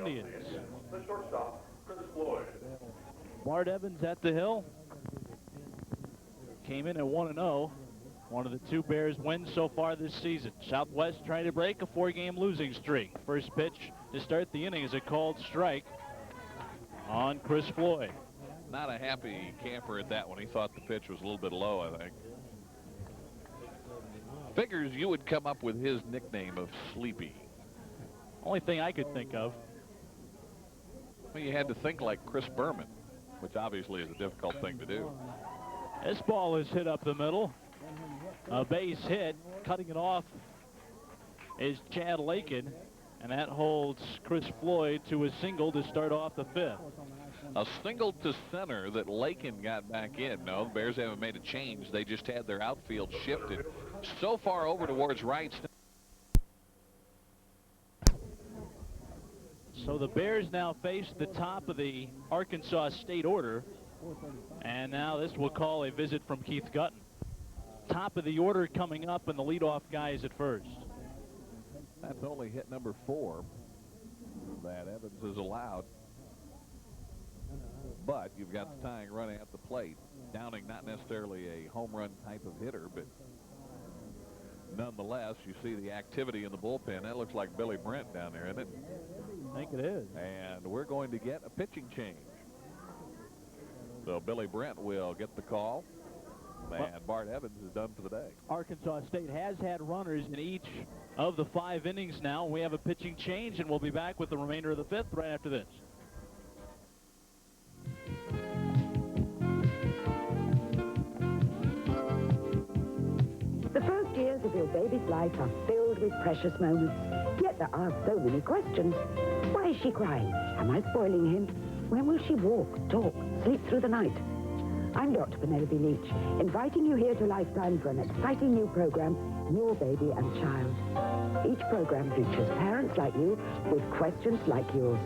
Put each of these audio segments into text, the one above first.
Indians. The shortstop, Chris Floyd. Bart Evans at the hill. Came in at 1-0. One of the two Bears wins so far this season. Southwest trying to break a 4-game losing streak. First pitch to start the inning is a called strike on Chris Floyd. Not a happy camper at that one. He thought the pitch was a little bit low, I think. Figures you would come up with his nickname of Sleepy. Only thing I could think of. Well, you had to think like Chris Berman, which obviously is a difficult thing to do. This ball is hit up the middle. A base hit. Cutting it off is Chad Lakin, and that holds Chris Floyd to a single to start off the fifth. A single to center that Lakin got back in. No, the Bears haven't made a change. They just had their outfield shifted so far over towards right. So the Bears now face the top of the Arkansas State order, and now this will call a visit from Keith Gutton. Top of the order coming up, and the leadoff guy is at first. That's only hit number 4 that Evans has allowed. But you've got the tying run at the plate. Downing not necessarily a home run type of hitter, but nonetheless, you see the activity in the bullpen. That looks like Billy Brent down there, isn't it? I think it is. And we're going to get a pitching change. So Billy Brent will get the call, and Bart Evans is done for the day. Arkansas State has had runners in each of the 5 innings now. We have a pitching change, and we'll be back with the remainder of the 5th right after this. The first years of your baby's life are filled with precious moments, yet there are so many questions. Why is she crying? Am I spoiling him? When will she walk, talk, sleep through the night? I'm Dr. Penelope Leach, inviting you here to Lifetime for an exciting new program, Your Baby and Child. Each program features parents like you with questions like yours.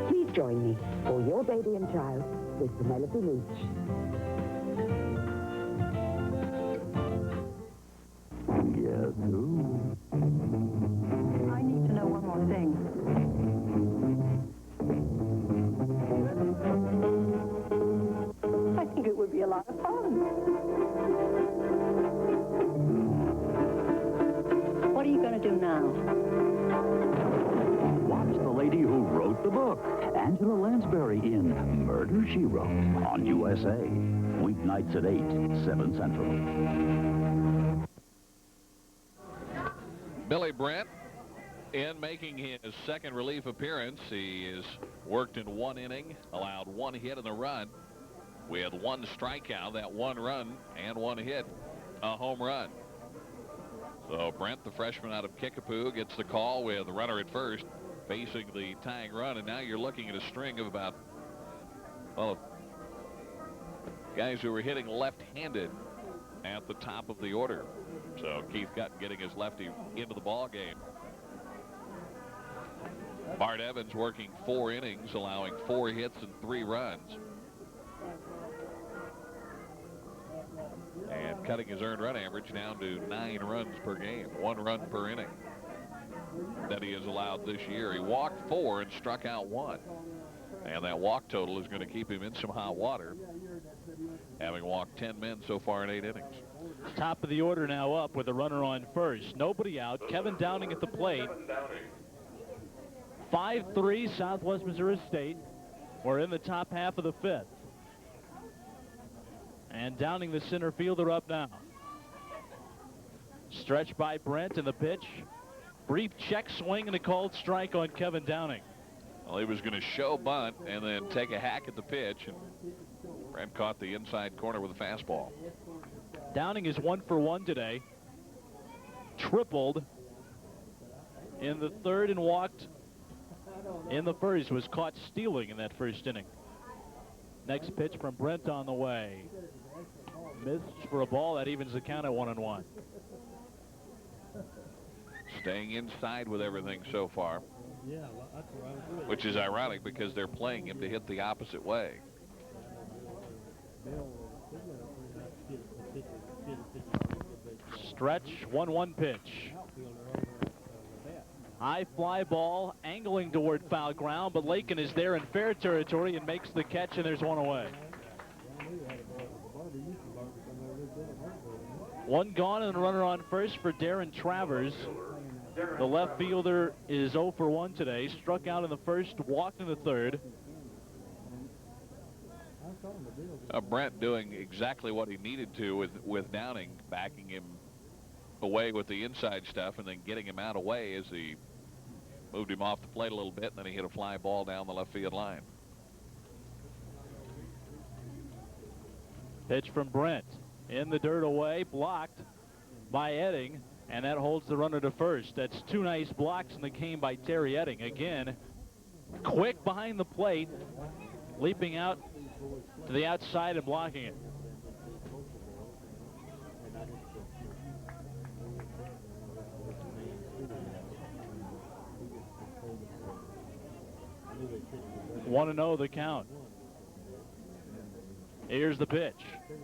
Please join me for Your Baby and Child with Penelope Leach. Yes, who? I need to know one more thing. I think it would be a lot of fun. What are you going to do now? Watch the lady who wrote the book, Angela Lansbury, in Murder, She Wrote, on USA. Weeknights at 8, 7 Central. Billy Brent in making his second relief appearance. He has worked in 1 inning, allowed 1 hit and a run. We had 1 strikeout, that 1 run and 1 hit, a home run. So Brent, the freshman out of Kickapoo, gets the call with the runner at first, facing the tying run, and now you're looking at a string of about, well, guys who were hitting left-handed at the top of the order. So Keith Gutton getting his lefty into the ball game. Bart Evans working 4 innings, allowing 4 hits and 3 runs. And cutting his earned run average down to 9 runs per game, 1 run per inning that he has allowed this year. He walked 4 and struck out 1. And that walk total is going to keep him in some hot water, having walked 10 men so far in 8 innings. Top of the order now up with a runner on first. Nobody out. Kevin Downing at the plate. 5-3 Southwest Missouri State. We're in the top half of the 5th. And Downing, the center fielder, up now. Stretched by Brent, and the pitch. Brief check swing and a called strike on Kevin Downing. Well, he was going to show bunt and then take a hack at the pitch, and Brent caught the inside corner with a fastball. Downing is 1 for 1 today. Tripled in the 3rd and walked in the first. Was caught stealing in that first inning. Next pitch from Brent on the way. Missed for a ball. That evens the count at 1-1. Staying inside with everything so far, which is ironic because they're playing him to hit the opposite way. Stretch, 1-1 pitch. High fly ball angling toward foul ground, but Lakin is there in fair territory and makes the catch, and there's one away. One gone and a runner on first for Darren Travers. The left fielder is 0 for 1 today. Struck out in the first, walked in the third. Brent doing exactly what he needed to with Downing, backing him away with the inside stuff and then getting him out away as he moved him off the plate a little bit, and then he hit a fly ball down the left field line. Pitch from Brent. In the dirt away, blocked by Edding, and that holds the runner to first. That's two nice blocks in the game by Terry Edding. Again, quick behind the plate, leaping out to the outside and blocking it. Want to know the count. Here's the pitch.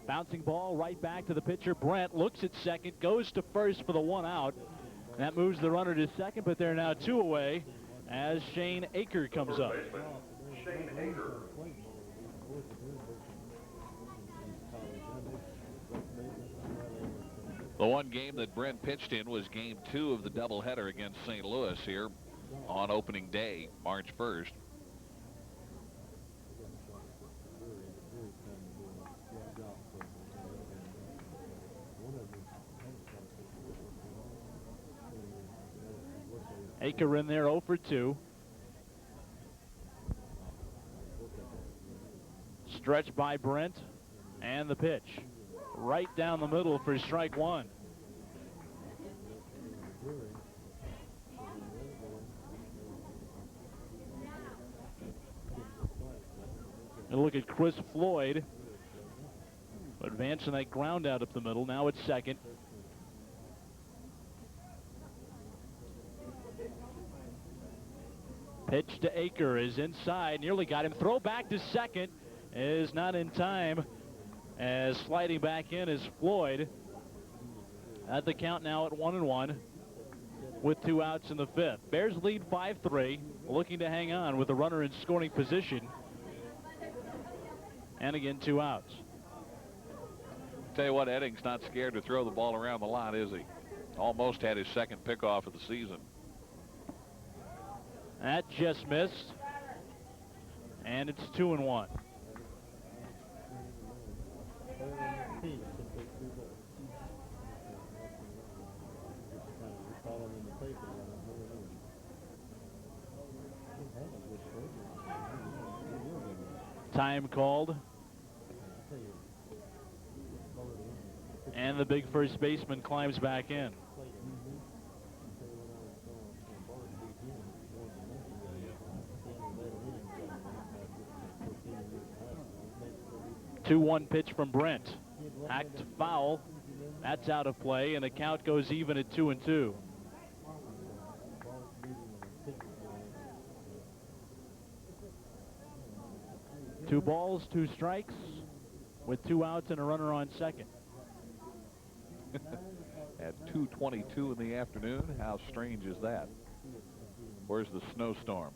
Bouncing ball right back to the pitcher. Brent looks at second, goes to first for the one out. That moves the runner to second, but they're now two away as Shane Aker comes up. Shane Aker. The one game that Brent pitched in was game 2 of the doubleheader against St. Louis here on opening day, March 1st. Aker in there 0 for 2. Stretched by Brent, and the pitch. Right down the middle for strike one. And look at Chris Floyd advancing that ground out up the middle. Now it's second. Pitch to Aker is inside, nearly got him. Throw back to second is not in time, as sliding back in is Floyd. At the count now at 1-1 with 2 outs in the 5th. Bears lead 5-3, looking to hang on with a runner in scoring position. And again, 2 outs. Tell you what, Edding's not scared to throw the ball around the lot, is he? Almost had his second pickoff of the season. That just missed, and it's 2-1. Time called, and the big first baseman climbs back in. Two-one pitch from Brent. Hacked foul. That's out of play, and the count goes even at 2-2. Two balls, 2 strikes, with 2 outs and a runner on second. At 2:22 in the afternoon, how strange is that? Where's the snowstorm?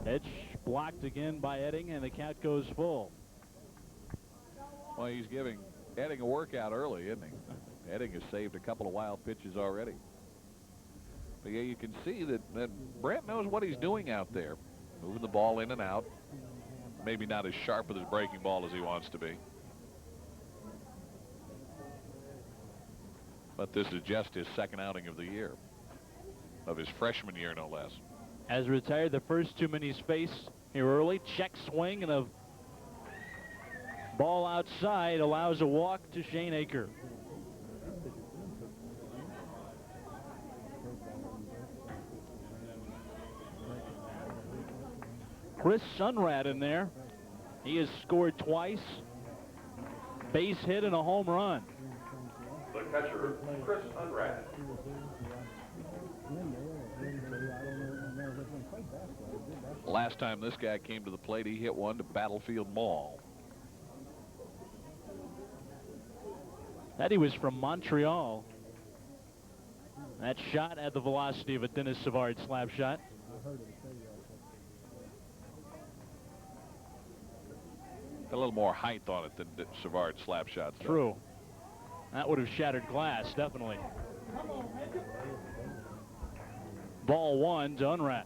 Pitch blocked again by Edding, and the count goes full. Well, he's giving Edding a workout early, isn't he? Edding has saved a couple of wild pitches already. But yeah, you can see that Brent knows what he's doing out there. Moving the ball in and out. Maybe not as sharp with his breaking ball as he wants to be. But this is just his second outing of the year. Of his freshman year, no less. Has retired the first 2 minis face here early. Check swing, and a ball outside allows a walk to Shane Aker. Chris Sunrad in there. He has scored twice. Base hit and a home run. The catcher, Chris Unrat. Last time this guy came to the plate, he hit one to Battlefield Mall. That he was from Montreal. That shot had the velocity of a Dennis Savard slap shot. A little more height on it than Savard slap shots. True. That would have shattered glass, definitely. Ball 1 to Unrat.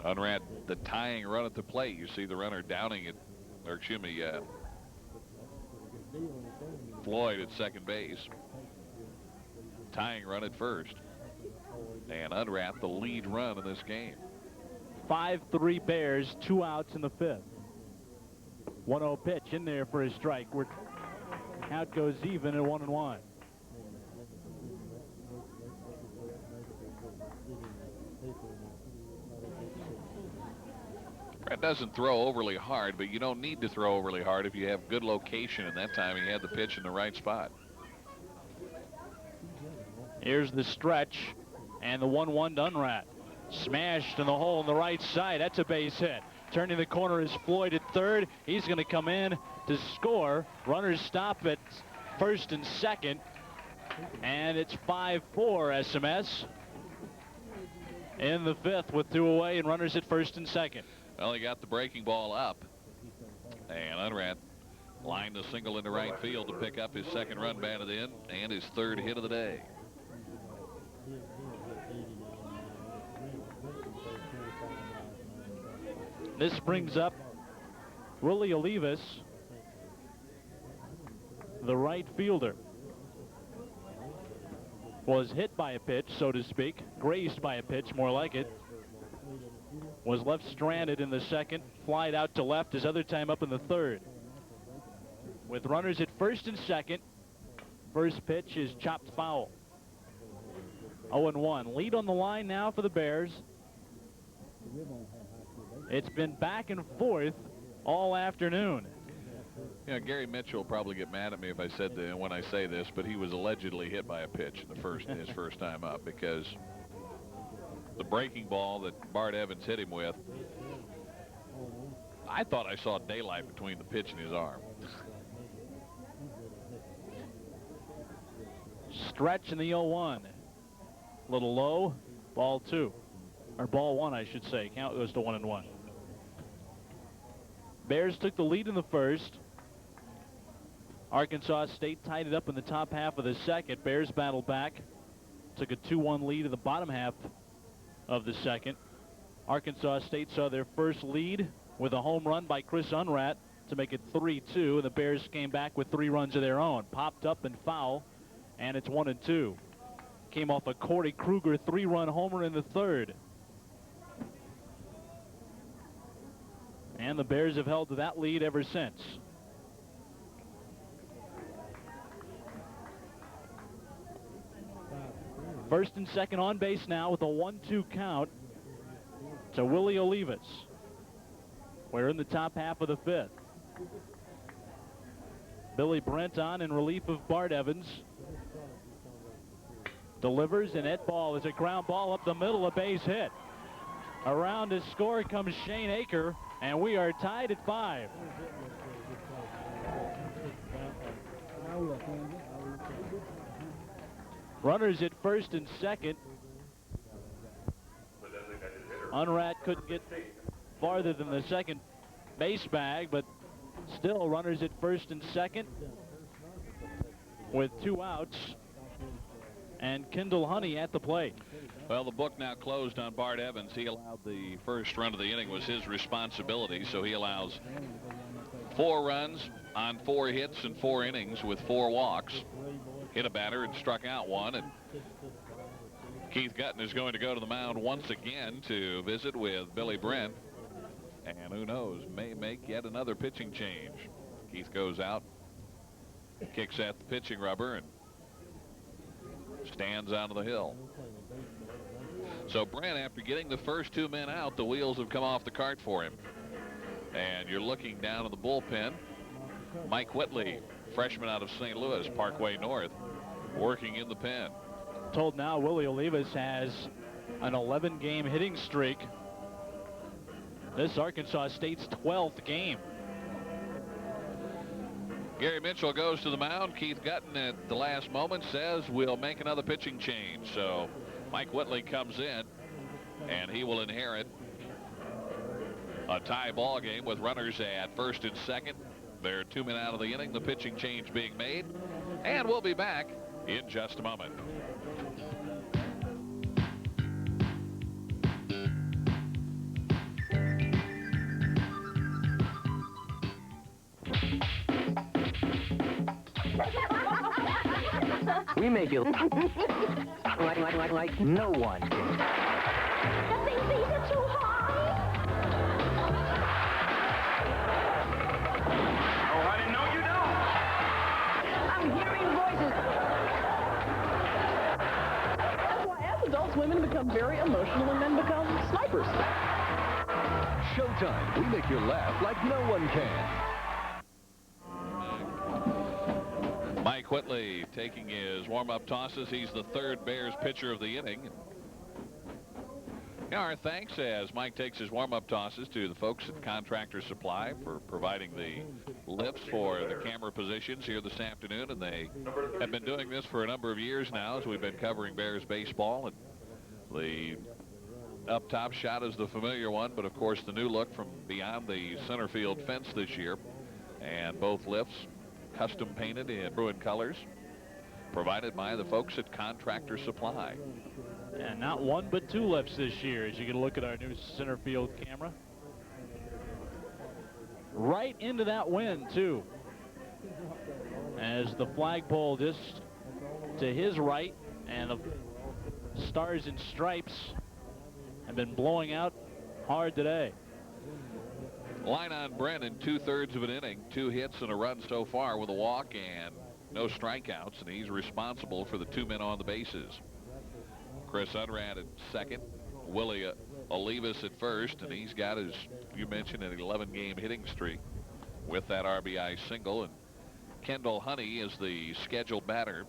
Unrat, the tying run at the plate. You see the runner downing it, or excuse me, Floyd at second base. Tying run at first. And Unrat, the lead run in this game. 5-3 Bears, 2 outs in the 5th. 1-0 pitch in there for a strike. Count goes even at 1-1. Brett doesn't throw overly hard, but you don't need to throw overly hard if you have good location, and that time he had the pitch in the right spot. Here's the stretch, and the 1-1 to Unrat. Smashed in the hole on the right side. That's a base hit. Turning the corner is Floyd at third. He's going to come in to score. Runners stop at first and second, and it's 5-4 SMS in the 5th with 2 away and runners at first and second. Well, he got the breaking ball up, and Unrat lined a single into right field to pick up his second run batted in and his 3rd hit of the day. This brings up Willie Olivas, the right fielder. Was hit by a pitch, so to speak, grazed by a pitch, more like it. Was left stranded in the 2nd, flied out to left his other time up in the 3rd. With runners at first and second, first pitch is chopped foul. 0-1. Lead on the line now for the Bears. It's been back and forth all afternoon. You know, Gary Mitchell will probably get mad at me if I said that when I say this, but he was allegedly hit by a pitch in his first time up, because the breaking ball that Bart Evans hit him with, I thought I saw daylight between the pitch and his arm. Stretch in the 0-1. A little low. Ball 2. Or ball 1, I should say. Count goes to 1-1. Bears took the lead in the 1st. Arkansas State tied it up in the top half of the 2nd. Bears battled back. Took a 2-1 lead in the bottom half of the 2nd. Arkansas State saw their first lead with a home run by Chris Unrat to make it 3-2. And the Bears came back with 3 runs of their own. Popped up and foul, and it's 1-2. Came off a Corey Kruger 3-run homer in the 3rd. And the Bears have held to that lead ever since. First and second on base now with a 1-2 count to Willie Olivas. We're in the top half of the 5th. Billy Brent on in relief of Bart Evans. Delivers, and that ball is a ground ball up the middle, a base hit. Around to score comes Shane Aker, and we are tied at 5. Runners at first and second. Unrat couldn't get farther than the second base bag, but still runners at first and second with 2 outs. And Kendall Honey at the plate. Well, the book now closed on Bart Evans. He allowed the first run of the inning, was his responsibility, so he allows 4 runs on 4 hits and 4 innings with 4 walks. Hit a batter and struck out 1, and Keith Gutton is going to go to the mound once again to visit with Billy Brent, and who knows, may make yet another pitching change. Keith goes out, kicks at the pitching rubber, and stands out of the hill. So Brent, after getting the first 2 men out, the wheels have come off the cart for him. And you're looking down at the bullpen. Mike Whitley, freshman out of St. Louis, Parkway North. working in the pen. Told now Willie Olivas has an 11-game hitting streak. This Arkansas State's 12th game. Gary Mitchell goes to the mound. Keith Gutton at the last moment says we'll make another pitching change. So Mike Whitley comes in, and he will inherit a tie ball game with runners at first and second. There are 2 men out of the inning. The pitching change being made. And we'll be back in just a moment. We make you like no one can. Nothing these are too high. Oh, I didn't know you don't. I'm hearing voices. That's why as adults, women become very emotional and then become snipers. Showtime. We make you laugh like no one can. Mike Whitley taking his warm-up tosses. He's the third Bears pitcher of the inning. Our thanks as Mike takes his warm-up tosses to the folks at Contractor Supply for providing the lifts for the camera positions here this afternoon. And they have been doing this for a number of years now as we've been covering Bears baseball. And the up top shot is the familiar one, but of course the new look from beyond the center field fence this year. And both lifts custom painted in Bruin colors, provided by the folks at Contractor Supply. And not one but two lifts this year as you get a look at our new center field camera. Right into that wind too, as the flagpole just to his right and the Stars and Stripes have been blowing out hard today. Line on Brennan, 2/3 of an inning, 2 hits and a run so far with a walk and no strikeouts, and he's responsible for the 2 men on the bases. Chris Unrad at second, Willie Olivas at first, and he's got, as you mentioned, an 11-game hitting streak with that RBI single. And Kendall Honey is the scheduled batter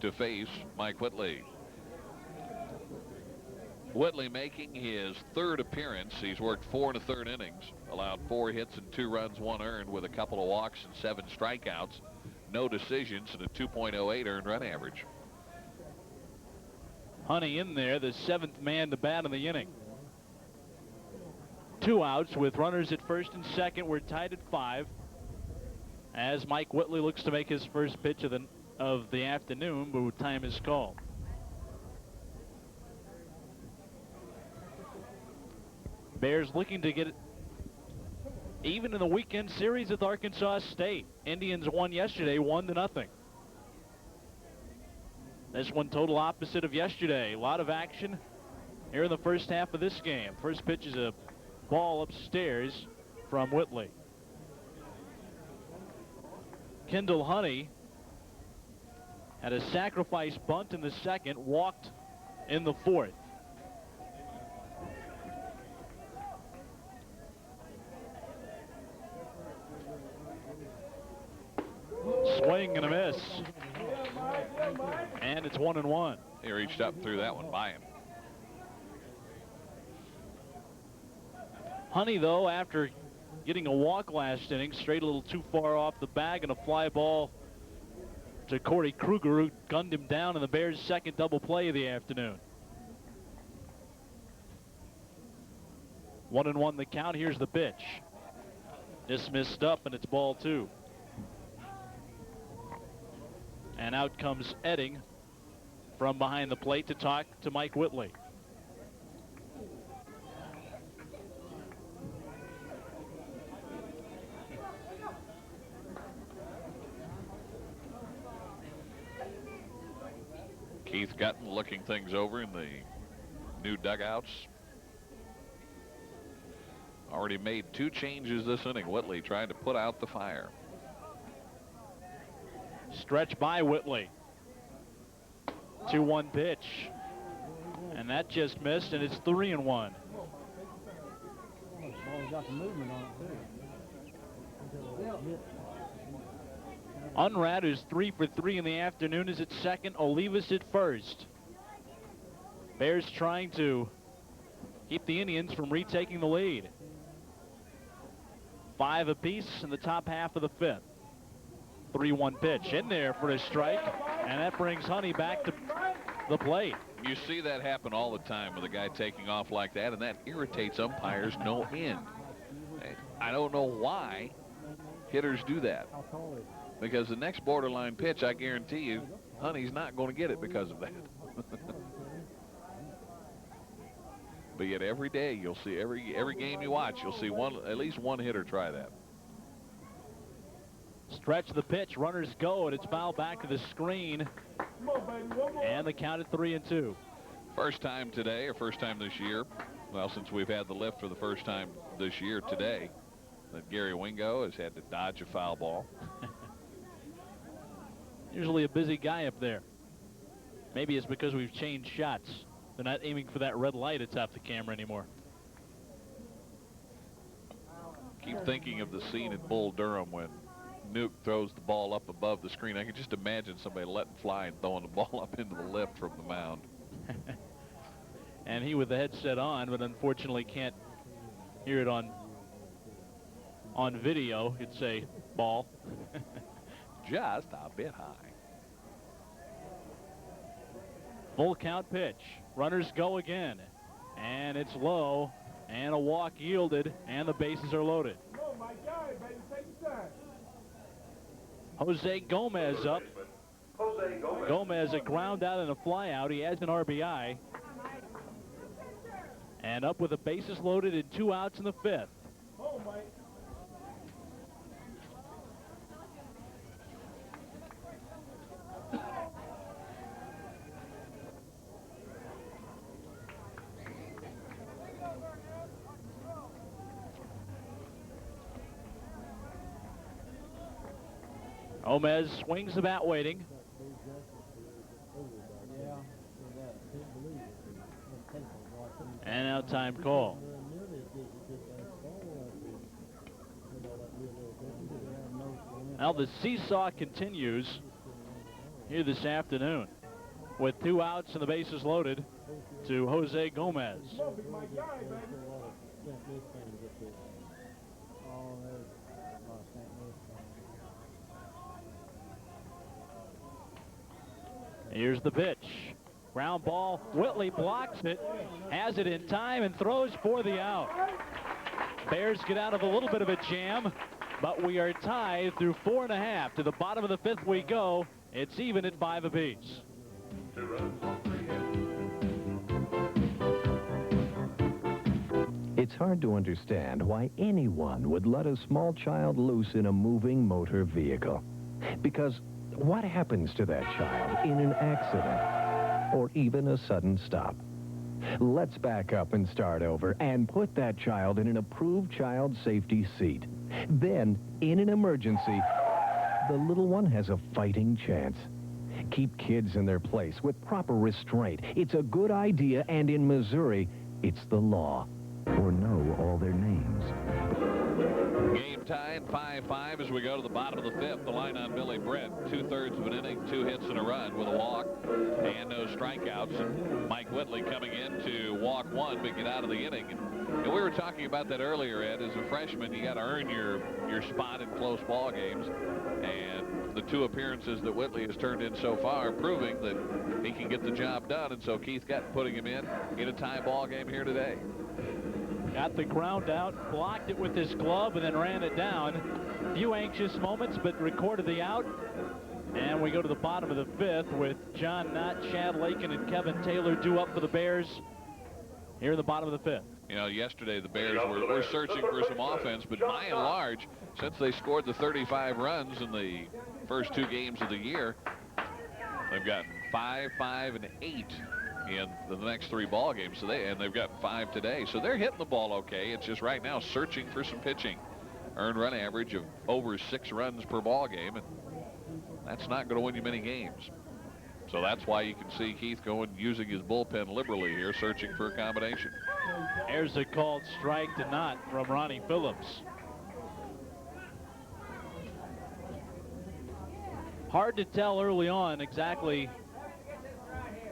to face Mike Whitley. Whitley making his 3rd appearance. He's worked 4 1/3 innings, allowed 4 hits and 2 runs, 1 earned, with a couple of walks and 7 strikeouts, no decisions, and a 2.08 earned run average. Honey in there, the 7th man to bat in the inning. 2 outs with runners at first and second. We're tied at 5 as Mike Whitley looks to make his first pitch of the afternoon, but time is called. Bears looking to get it even in the weekend series with Arkansas State. Indians won yesterday 1-0. This one total opposite of yesterday. A lot of action here in the first half of this game. First pitch is a ball upstairs from Whitley. Kendall Honey had a sacrifice bunt in the second, walked in the 4th. Swing and a miss. And it's 1-1. He reached up and threw that one by him. Honey, though, after getting a walk last inning, strayed a little too far off the bag, and a fly ball to Corey Kruger, who gunned him down in the Bears' second double play of the afternoon. 1-1 the count. Here's the pitch. Dismissed up, and it's ball 2. And out comes Edding from behind the plate to talk to Mike Whitley. Keith Gutton looking things over in the new dugouts. Already made 2 changes this inning. Whitley trying to put out the fire. Stretch by Whitley. 2-1 pitch. And that just missed, and it's 3-1. Ball's got some movement on it, too. Unrad, who's 3 for 3 in the afternoon, is at second. Olivas at first. Bears trying to keep the Indians from retaking the lead. 5 apiece in the top half of the 5th. 3-1 pitch in there for a strike, and that brings Honey back to the plate. You see that happen all the time with a guy taking off like that, and that irritates umpires no end. I don't know why hitters do that, because the next borderline pitch, I guarantee you, Honey's not going to get it because of that. But yet every day you'll see, every game you watch, you'll see at least one hitter try that. Stretch the pitch, runners go, and it's fouled back to the screen. And the count at 3-2. First time today, or first time this year, well, since we've had the lift for the first time this year today, that Gary Wingo has had to dodge a foul ball. Usually a busy guy up there. Maybe it's because we've changed shots. They're not aiming for that red light atop the camera anymore. Keep thinking of the scene in Bull Durham when Nuke throws the ball up above the screen. I can just imagine somebody letting fly and throwing the ball up into the lift from the mound. And he with the headset on, but unfortunately can't hear it on video. It's a ball. Just a bit high. Full count pitch. Runners go again. And it's low. And a walk yielded. And the bases are loaded. Oh, my God, baby, take your time. Jose Gomez up. Gomez a ground out and a fly out. He has an RBI. And up with the bases loaded and 2 outs in the 5th. Oh, Mike. Gomez swings the bat waiting. And now time call. Now the seesaw continues here this afternoon with 2 outs and the bases loaded to Jose Gomez. Here's the pitch. Ground ball. Whitley blocks it, has it in time, and throws for the out. Bears get out of a little bit of a jam, but we are tied through 4.5. To the bottom of the 5th we go. It's even at 5 apiece. It's hard to understand why anyone would let a small child loose in a moving motor vehicle. Because what happens to that child in an accident or even a sudden stop? Let's back up and start over and put that child in an approved child safety seat. Then, in an emergency, the little one has a fighting chance. Keep kids in their place with proper restraint. It's a good idea, and in Missouri, it's the law. Or know all their names. Game tied 5-5 as we go to the bottom of the 5th. The line on Billy Brett. 2/3 of an inning, 2 hits and a run with a walk and no strikeouts. And Mike Whitley coming in to walk 1 but get out of the inning. And we were talking about that earlier, Ed. As a freshman, you got to earn your spot in close ball games. And the 2 appearances that Whitley has turned in so far proving that he can get the job done. And so Keith got putting him in a tie ball game here today. Got the ground out, blocked it with his glove, and then ran it down. Few anxious moments, but recorded the out. And we go to the bottom of the 5th with John Knott, Chad Lakin, and Kevin Taylor due up for the Bears here in the bottom of the 5th. You know, yesterday the Bears were searching for some offense, but by and large, since they scored the 35 runs in the first 2 games of the year, they've gotten 5, 5, and 8 in the next 3 ball games. So they've got 5 today. So they're hitting the ball okay. It's just right now searching for some pitching. Earned run average of over 6 runs per ball game, and that's not going to win you many games. So that's why you can see Keith using his bullpen liberally here, searching for a combination. There's a called strike to Knott from Ronnie Phillips. Hard to tell early on exactly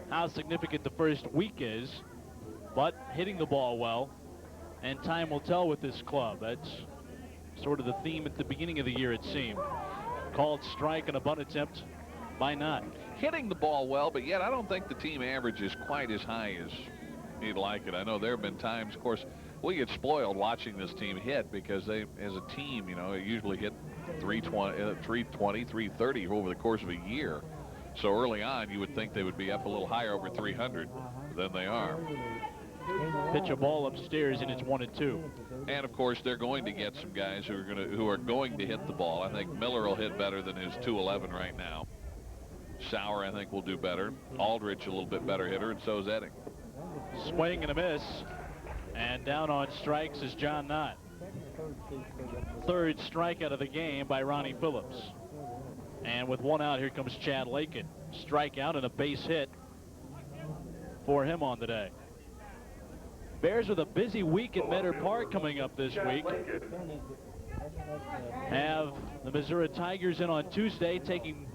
how significant the first week is, but hitting the ball well, and time will tell with this club. That's sort of the theme at the beginning of the year, it seemed. Called strike and a bunt attempt by Knott. Hitting the ball well, but yet I don't think the team average is quite as high as you'd like it. I know there have been times, of course, we get spoiled watching this team hit because they, as a team, you know, usually hit 320, 330 over the course of a year. So early on, you would think they would be up a little higher over 300 than they are. Pitch a ball upstairs, and it's 1-2. And of course, they're going to get some guys who are going to hit the ball. I think Miller will hit better than his 211 right now. Sauer, I think, will do better. Aldrich, a little bit better hitter, and so is Edding. Swing and a miss, and down on strikes is John Knott. Third strikeout of the game by Ronnie Phillips. And with one out, here comes Chad Lakin. Strikeout and a base hit for him on the day. Bears with a busy week at Meadow Park coming up this week. Have the Missouri Tigers in on Tuesday, taking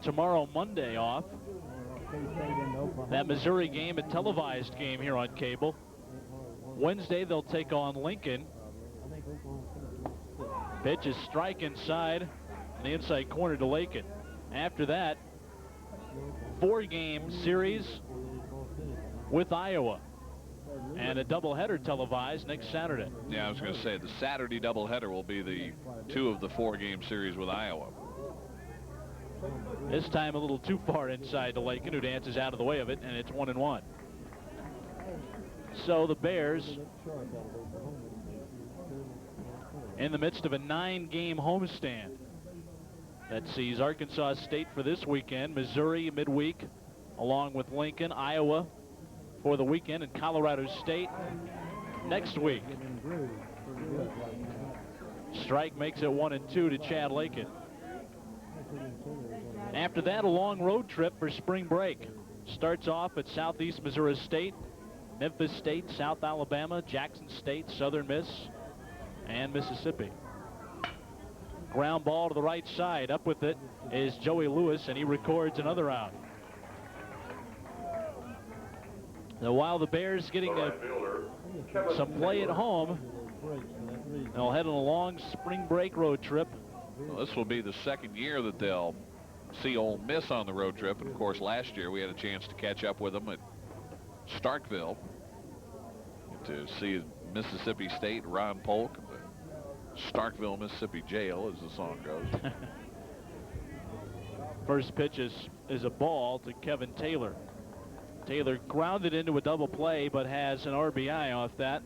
tomorrow, Monday, off. That Missouri game, a televised game here on cable. Wednesday, they'll take on Lincoln. Pitch is strike inside, in the inside corner to Lakin. After that, 4-game series with Iowa. And a doubleheader televised next Saturday. Yeah, I was going to say the Saturday doubleheader will be the 2 of the 4-game series with Iowa. This time a little too far inside to Lakin, who dances out of the way of it, and it's 1-1. So the Bears, in the midst of a 9-game homestand that sees Arkansas State for this weekend, Missouri midweek, along with Lincoln, Iowa for the weekend, and Colorado State next week. Strike makes it 1-2 to Chad Lakin. After that, a long road trip for spring break. Starts off at Southeast Missouri State, Memphis State, South Alabama, Jackson State, Southern Miss, and Mississippi. Ground ball to the right side. Up with it is Joey Lewis, and he records another out. Now, while the Bears getting some play at home, they'll head on a long spring break road trip. Well, this will be the second year that they'll see Ole Miss on the road trip. And, of course, last year we had a chance to catch up with them at Starkville to see Mississippi State, Ron Polk, the Starkville, Mississippi jail, as the song goes. First pitch is a ball to Kevin Taylor. Taylor grounded into a double play, but has an RBI off that.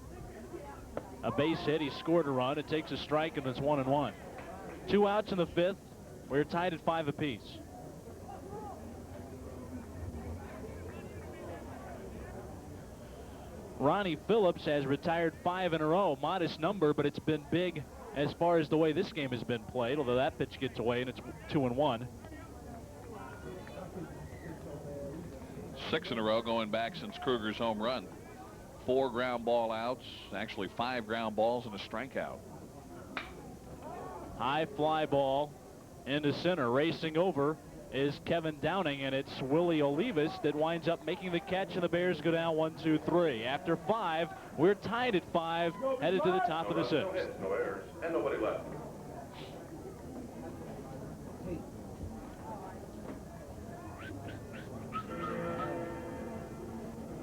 A base hit. He scored a run. It takes a strike, and it's 1-1. 2 outs in the 5th. We're tied at 5 apiece. Ronnie Phillips has retired 5 in a row. Modest number, but it's been big as far as the way this game has been played, although that pitch gets away, and it's 2-1. 6 in a row going back since Kruger's home run. 4 ground ball outs, actually 5 ground balls and a strikeout. High fly ball into center. Racing over is Kevin Downing, and it's Willie Olivas that winds up making the catch, and the Bears go down 1-2-3. After 5, we're tied at 5, headed to the top of the 6th. No errors and nobody left.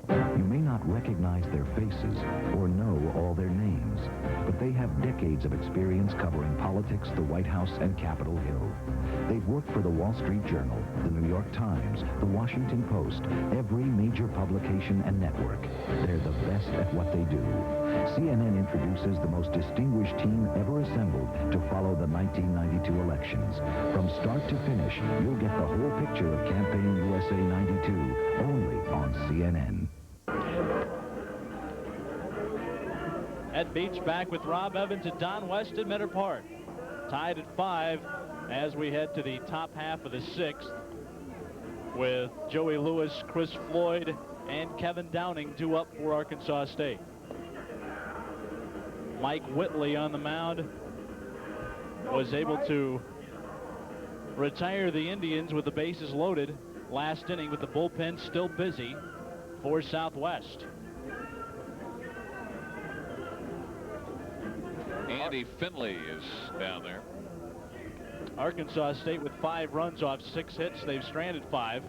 You may not recognize their faces or know all their names, but they have decades of experience covering politics, the White House, and Capitol Hill. They've worked for the Wall Street Journal, the New York Times, the Washington Post, every major publication and network. They're the best at what they do. CNN introduces the most distinguished team ever assembled to follow the 1992 elections. From start to finish, you'll get the whole picture of Campaign USA 92 only on CNN. Ed Beach back with Rob Evans and Don West at Meadow Park. Tied at 5 as we head to the top half of the 6th with Joey Lewis, Chris Floyd, and Kevin Downing due up for Arkansas State. Mike Whitley on the mound was able to retire the Indians with the bases loaded. Last inning with the bullpen still busy for Southwest. Andy Finley is down there. Arkansas State with 5 runs off 6 hits. They've stranded 5.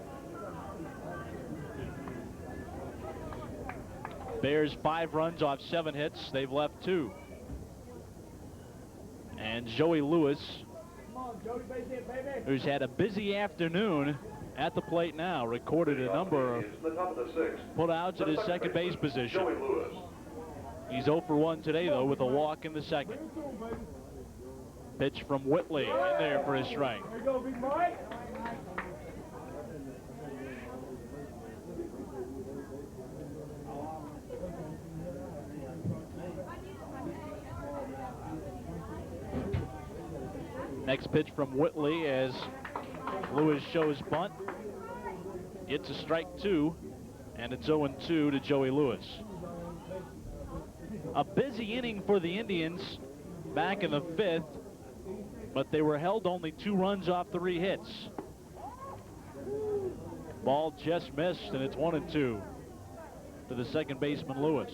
Bears 5 runs off 7 hits. They've left 2. And Joey Lewis, who's had a busy afternoon at the plate now, recorded a number of putouts at his second base position. He's 0 for 1 today, though, with a walk in the second. Pitch from Whitley in there for a strike. There you go, Big Mike. Next pitch from Whitley as Lewis shows bunt. It's a strike 2, and it's 0-2 to Joey Lewis. A busy inning for the Indians back in the 5th, but they were held only 2 runs off 3 hits. Ball just missed, and it's 1-2 to the second baseman, Lewis.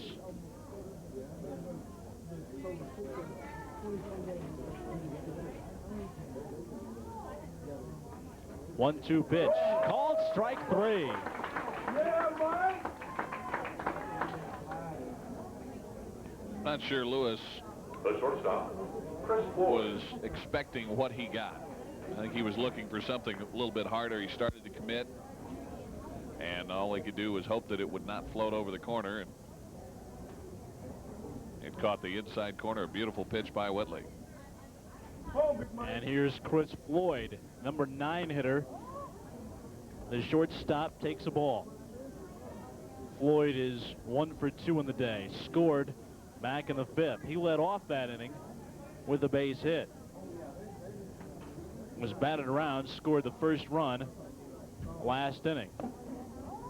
One-two pitch. Called strike 3. Yeah, Mike. Not sure Lewis was expecting what he got. I think he was looking for something a little bit harder. He started to commit, and all he could do was hope that it would not float over the corner. And it caught the inside corner. A beautiful pitch by Whitley. And here's Chris Floyd, number 9 hitter. The shortstop takes a ball. Floyd is 1 for 2 in the day. Scored back in the 5th. He led off that inning with a base hit. Was batted around, scored the first run last inning.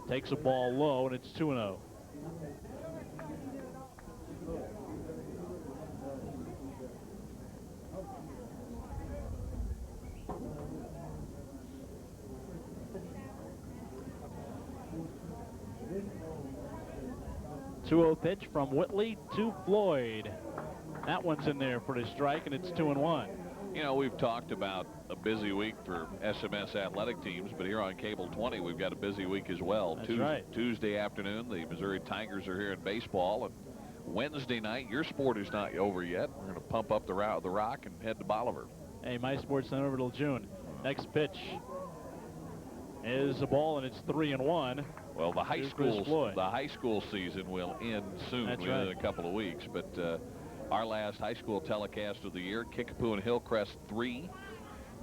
Takes a ball low, and it's 2-0. Pitch from Whitley to Floyd. That one's in there for the strike, and it's 2-1. You know, we've talked about a busy week for SMS athletic teams, but here on Cable 20, we've got a busy week as well. That's right. Tuesday afternoon, the Missouri Tigers are here in baseball, and Wednesday night, your sport is not over yet. We're going to pump up the Rock and head to Bolivar. Hey, my sport's not over till June. Next pitch is a ball, and it's 3-1. Well, the high school season will end soon. That's within right. a couple of weeks. But our last high school telecast of the year, Kickapoo and Hillcrest 3.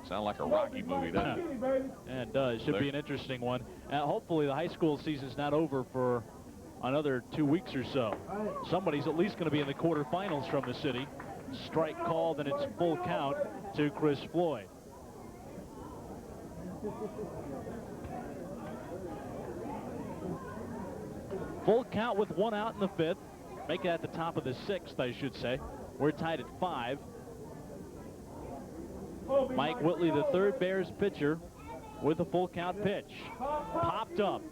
Sound like a Rocky movie, doesn't it? Yeah, it does. Should be an interesting one. Hopefully the high school season's not over for another 2 weeks or so. Somebody's at least going to be in the quarterfinals from the city. Strike called, and it's full count to Chris Floyd. Full count with 1 out in the 5th. Make it at the top of the 6th, I should say. We're tied at 5. Mike Whitley, the 3rd Bears pitcher, with a full count pitch. Popped up.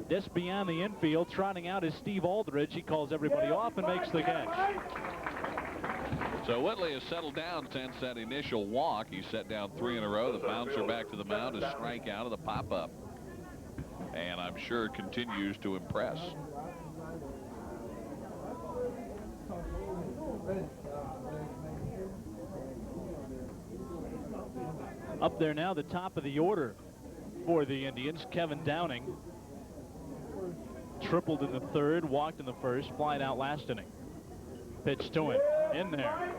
Just beyond the infield, trotting out is Steve Aldridge. He calls everybody off and makes the catch. So Whitley has settled down since that initial walk. He set down 3 in a row. The bouncer back to the mound, a strikeout of the pop-up. And I'm sure continues to impress. Up there now, the top of the order for the Indians. Kevin Downing tripled in the 3rd, walked in the 1st, flied out last inning. Pitch to him, in there.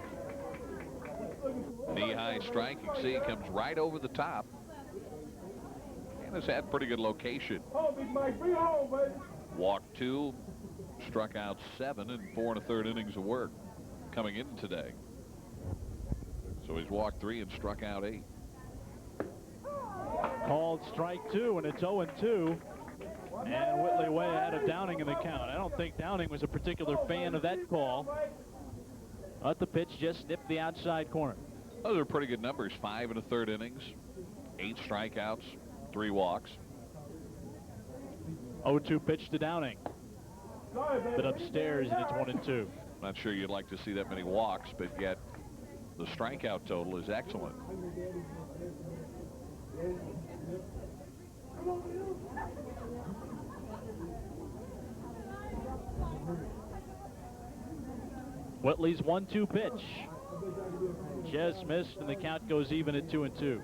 Knee-high strike. You can see it comes right over the top. And has had pretty good location. Walked 2, struck out 7 in 4 1/3 innings of work coming in today. So he's walked 3 and struck out 8. Called strike 2, and it's 0-2. And Whitley way ahead of Downing in the count. I don't think Downing was a particular fan of that call. But the pitch just nipped the outside corner. Those are pretty good numbers. 5 1/3 innings. 8 strikeouts, 3 walks. 0-2 pitch to Downing. But upstairs, and it's 1-2. Not sure you'd like to see that many walks, but yet the strikeout total is excellent. Whitley's 1-2 pitch. Just missed, and the count goes even at 2-2.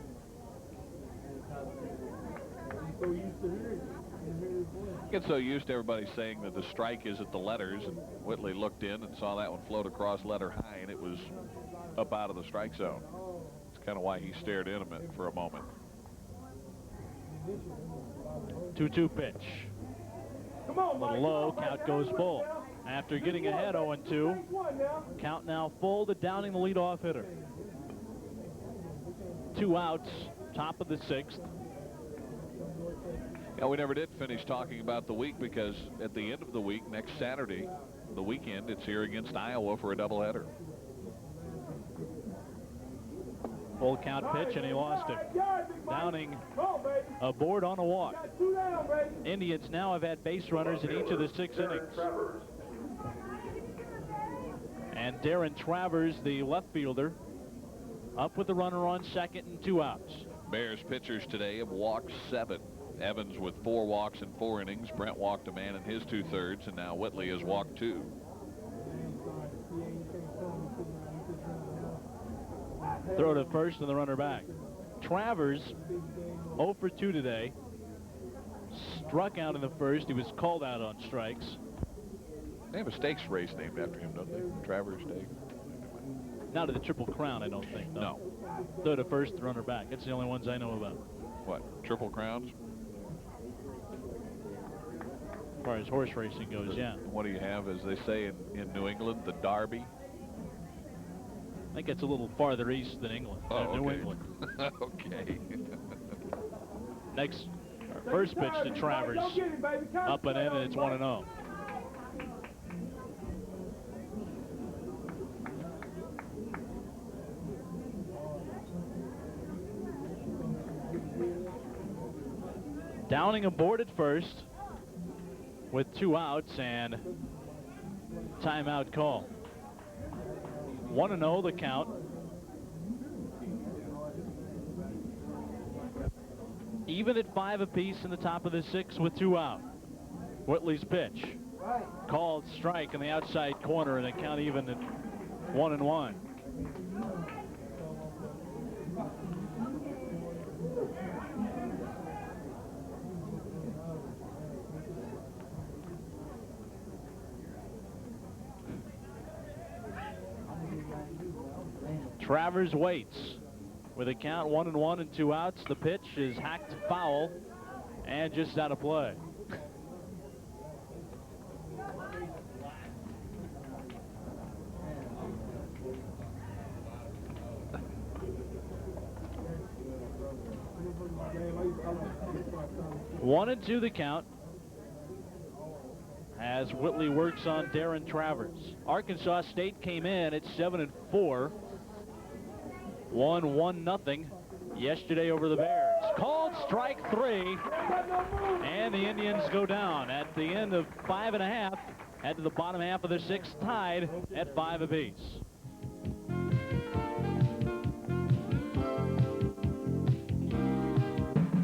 Get so used to everybody saying that the strike is at the letters, and Whitley looked in and saw that one float across letter high, and it was up out of the strike zone. It's kind of why he stared in for a moment. 2-2 pitch. A little low, count goes full. After getting ahead 0-2, count now full to Downing, the leadoff hitter. 2 outs, top of the 6th. Yeah, we never did finish talking about the week because at the end of the week, next Saturday, the weekend, it's here against Iowa for a doubleheader. Full count pitch, and he lost it. Downing aboard on a walk. Indians now have had base runners in each of the 6 innings. And Darren Travers, the left fielder, up with the runner on second and 2 outs. Bears pitchers today have walked 7. Evans with 4 walks in 4 innings. Brent walked a man in his 2/3, and now Whitley has walked 2. Throw to first and the runner back. Travers 0 for 2 today. Struck out in the first. He was called out on strikes. They have a stakes race named after him, don't they? Travers Stake. Not at the Triple Crown, I don't think. No. Throw to first, the runner back. That's the only ones I know about. What, Triple Crowns? As far as horse racing goes, yeah. What do you have, as they say in New England, the Derby? I think it's a little farther east than England. Oh, New okay. England. Okay. Next, first pitch to Travers. Up and in, and it's 1-0. Downing aboard at first with 2 outs and timeout call. 1-0 the count. Even at 5 apiece in the top of the 6th with 2 out. Whitley's pitch. Called strike in the outside corner, and the count even at 1-1. Travers waits with a count 1-1 and 2 outs. The pitch is hacked foul and just out of play. One and 2 the count as Whitley works on Darren Travers. Arkansas State came in at 7-4. Won 1-0 yesterday over the Bears. Called strike 3, and the Indians go down at the end of 5.5. Head to the bottom half of the 6th, tied at 5 apiece.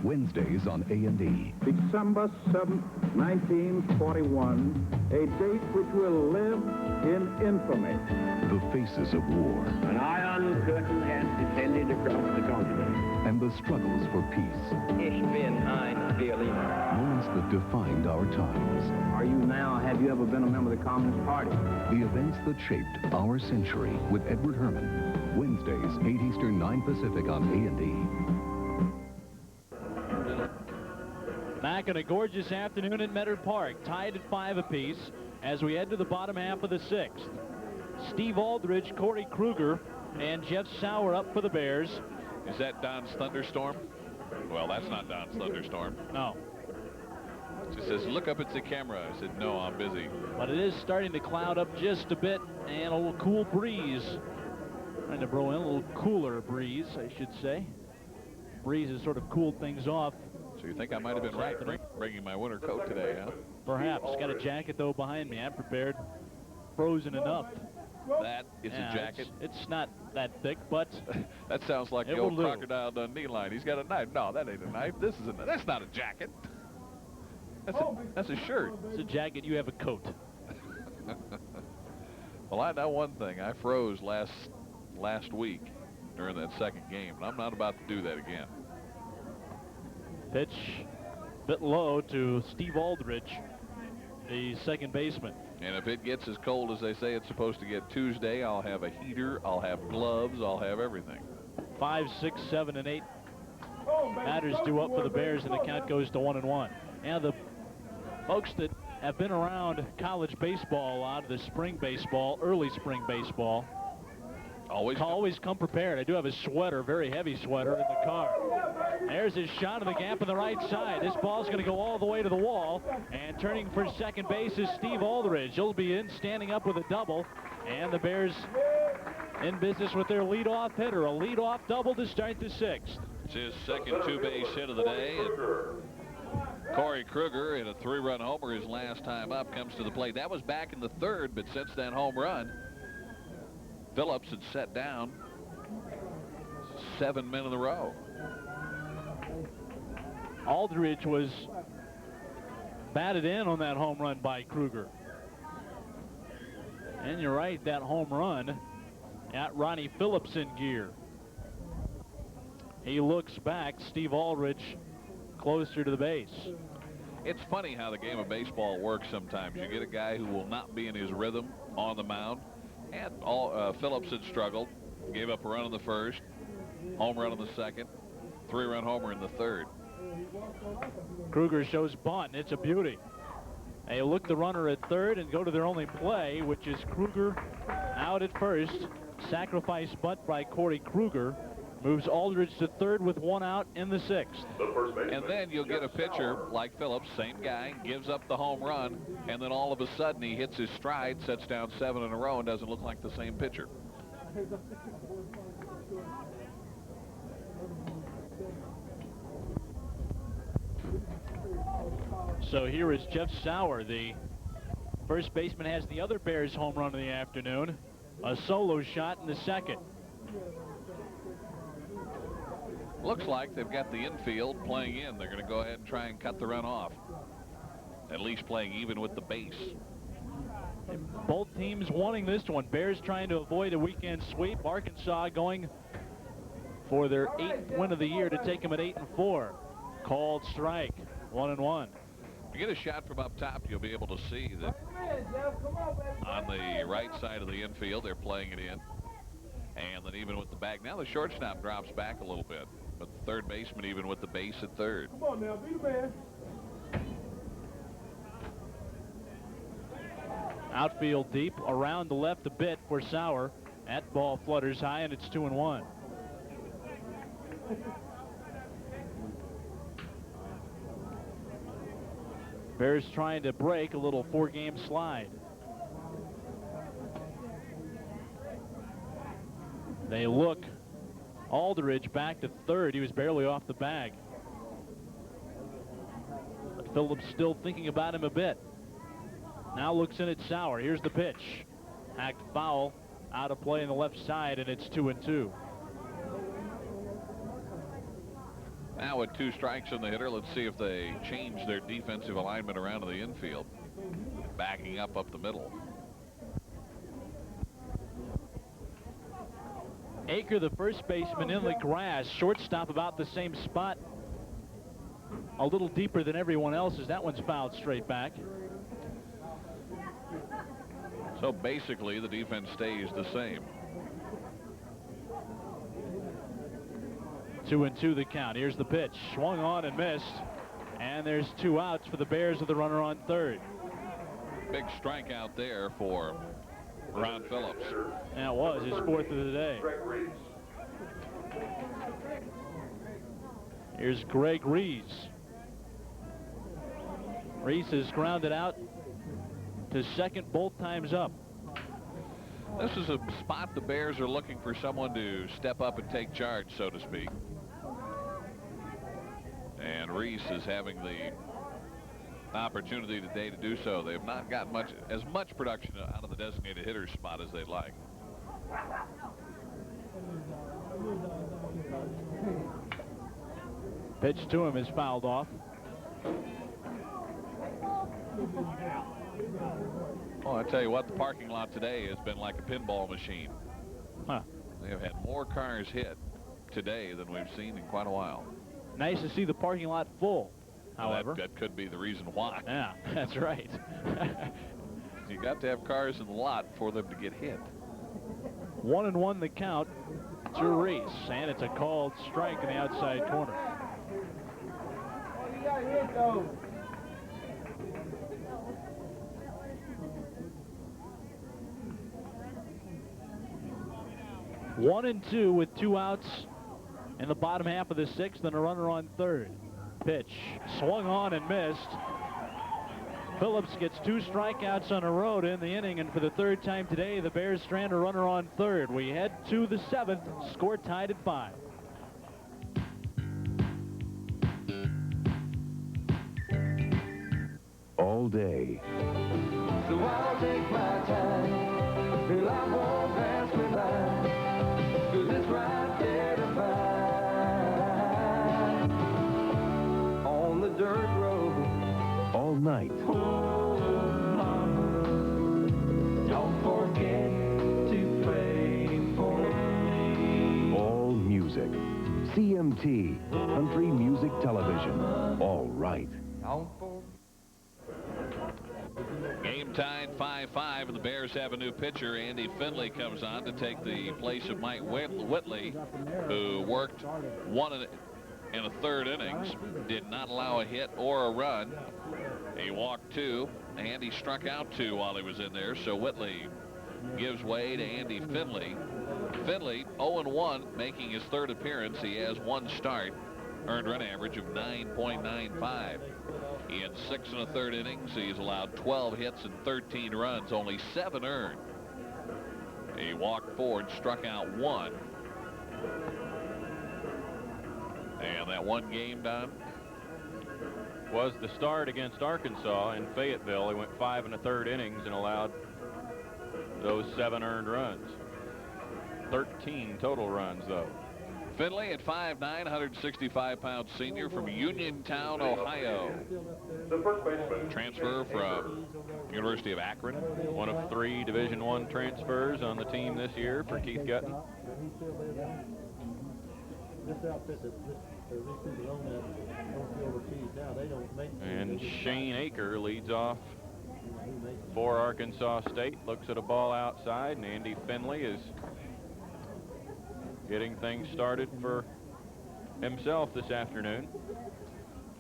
Wednesdays on A&E. December 7th, 1941, a date which will live in infamy. The faces of war. An iron curtain has descended across the continent. And the struggles for peace. Ich bin ein Berliner. Moments that defined our times. Have you ever been a member of the Communist Party? The events that shaped our century with Edward Herman. Wednesdays, 8 Eastern, 9 Pacific on A&E. Back on a gorgeous afternoon at Medard Park, tied at 5 apiece as we head to the bottom half of the 6th. Steve Aldridge, Corey Kruger, and Jeff Sauer up for the Bears. Is that Don's thunderstorm? Well, that's not Don's thunderstorm. No. She says, look up at the camera. I said, no, I'm busy. But it is starting to cloud up just a bit, and a little cool breeze. Trying to blow in a little cooler breeze, I should say. breeze has sort of cooled things off. So you think I might have been right bringing my winter coat today, huh? Perhaps. Got a jacket, though, behind me. I'm prepared. Frozen enough. That is a jacket. It's not that thick, but that sounds like the old Crocodile Dundee line. He's got a knife. No, that ain't a knife. That's not a jacket. That's a shirt. It's a jacket. You have a coat. Well, I know one thing. I froze last week during that second game, and I'm not about to do that again. Pitch bit low to Steve Aldridge, the second baseman. And if it gets as cold as they say it's supposed to get Tuesday, I'll have a heater, I'll have gloves, I'll have everything. 5, 6, 7, and 8 batters due up for the Bears, and the count goes to 1-1. And the folks that have been around college baseball a lot, the spring baseball, early spring baseball, always come prepared. I do have a sweater, very heavy sweater, in the car. There's his shot of the gap on the right side. This ball's going to go all the way to the wall. And turning for second base is Steve Aldridge. He'll be in, standing up with a double. And the Bears in business with their leadoff hitter. A leadoff double to start the sixth. It's his second two-base hit of the day. And Corey Kruger, in a 3-run homer his last time up, comes to the plate. That was back in the third, but since that home run, Phillips had set down 7 men in a row. Aldridge was batted in on that home run by Kruger. And you're right, that home run got Ronnie Phillips in gear. He looks back, Steve Aldridge closer to the base. It's funny how the game of baseball works sometimes. You get a guy who will not be in his rhythm on the mound. And Phillips had struggled, gave up a run in the first, home run in the second, 3-run homer in the third. Kruger shows bunt. It's a beauty. They look the runner at third and go to their only play, which is Kruger out at first. Sacrifice bunt by Corey Kruger moves Aldridge to third with 1 out in the sixth. And then you'll get a pitcher like Phillips, same guy, gives up the home run, and then all of a sudden he hits his stride, sets down 7 in a row, and doesn't look like the same pitcher. So here is Jeff Sauer, the first baseman, has the other Bears home run of the afternoon. A solo shot in the second. Looks like they've got the infield playing in. They're going to go ahead and try and cut the run off. At least playing even with the base. Both teams wanting this one. Bears trying to avoid a weekend sweep. Arkansas going for their 8th win of the year to take them at 8-4. Called strike, 1-1. If you get a shot from up top, you'll be able to see that on the right side of the infield, they're playing it in. And then even with the bag, now the shortstop drops back a little bit. But the third baseman even with the base at third. Come on now, be the man. Outfield deep, around the left a bit for Sauer. That ball flutters high, and it's 2-1. Bears trying to break a little 4-game slide. They look Aldridge back to third. He was barely off the bag. But Phillips still thinking about him a bit. Now looks in at Sauer. Here's the pitch. Hacked foul, out of play on the left side, and it's 2-2. Now with 2 strikes on the hitter, let's see if they change their defensive alignment around to the infield. Backing up the middle. Aker, the first baseman, in the grass. Shortstop about the same spot. A little deeper than everyone else's. That one's fouled straight back. So basically, the defense stays the same. 2-2 the count. Here's the pitch. Swung on and missed. And there's 2 outs for the Bears with the runner on third. Big strikeout there for Ron Phillips. That was his 4th of the day. Here's Greg Reese. Reese has grounded out to second both times up. This is a spot the Bears are looking for someone to step up and take charge, so to speak. And Reese is having the opportunity today to do so. They have not got as much production out of the designated hitter spot as they'd like. Pitch to him is fouled off. Well, I tell you what, the parking lot today has been like a pinball machine. Huh. They have had more cars hit today than we've seen in quite a while. Nice to see the parking lot full, however. That could be the reason why. Yeah, that's right. You got to have cars in the lot for them to get hit. 1-1 the count to Reese, and it's a called strike in the outside corner. You got hit, though. One and two with 2 outs in the bottom half of the 6th and a runner on third. Pitch swung on and missed. Phillips gets 2 strikeouts on a road in the inning, and for the 3rd time today, the Bears strand a runner on third. We head to the 7th, score tied at 5. All day. So I'll take my time, till I won't pass me by, 'cause it's right there to find, on the dirt road. All night. Oh, mama, don't forget to pray for me. All music. CMT, Country Music Television. All right. Don't forget. Game tied 5-5, and the Bears have a new pitcher. Andy Finley comes on to take the place of Mike Whitley, who worked 1 in a 3rd innings, did not allow a hit or a run. He walked 2, and he struck out 2 while he was in there, so Whitley gives way to Andy Finley. Finley 0-1, making his 3rd appearance. He has 1 start, earned run average of 9.95. In 6 1/3 innings, he's allowed 12 hits and 13 runs, only 7 earned. He walked 4 and struck out 1. And that one game, Don, was the start against Arkansas in Fayetteville. He went 5 1/3 innings and allowed those 7 earned runs. 13 total runs, though. Finley at 5'9", 165-pound senior from Uniontown, Ohio. Transfer from University of Akron. One of 3 Division I transfers on the team this year for Keith Gutton. And Shane Aker leads off for Arkansas State. Looks at a ball outside, and Andy Finley is getting things started for himself this afternoon.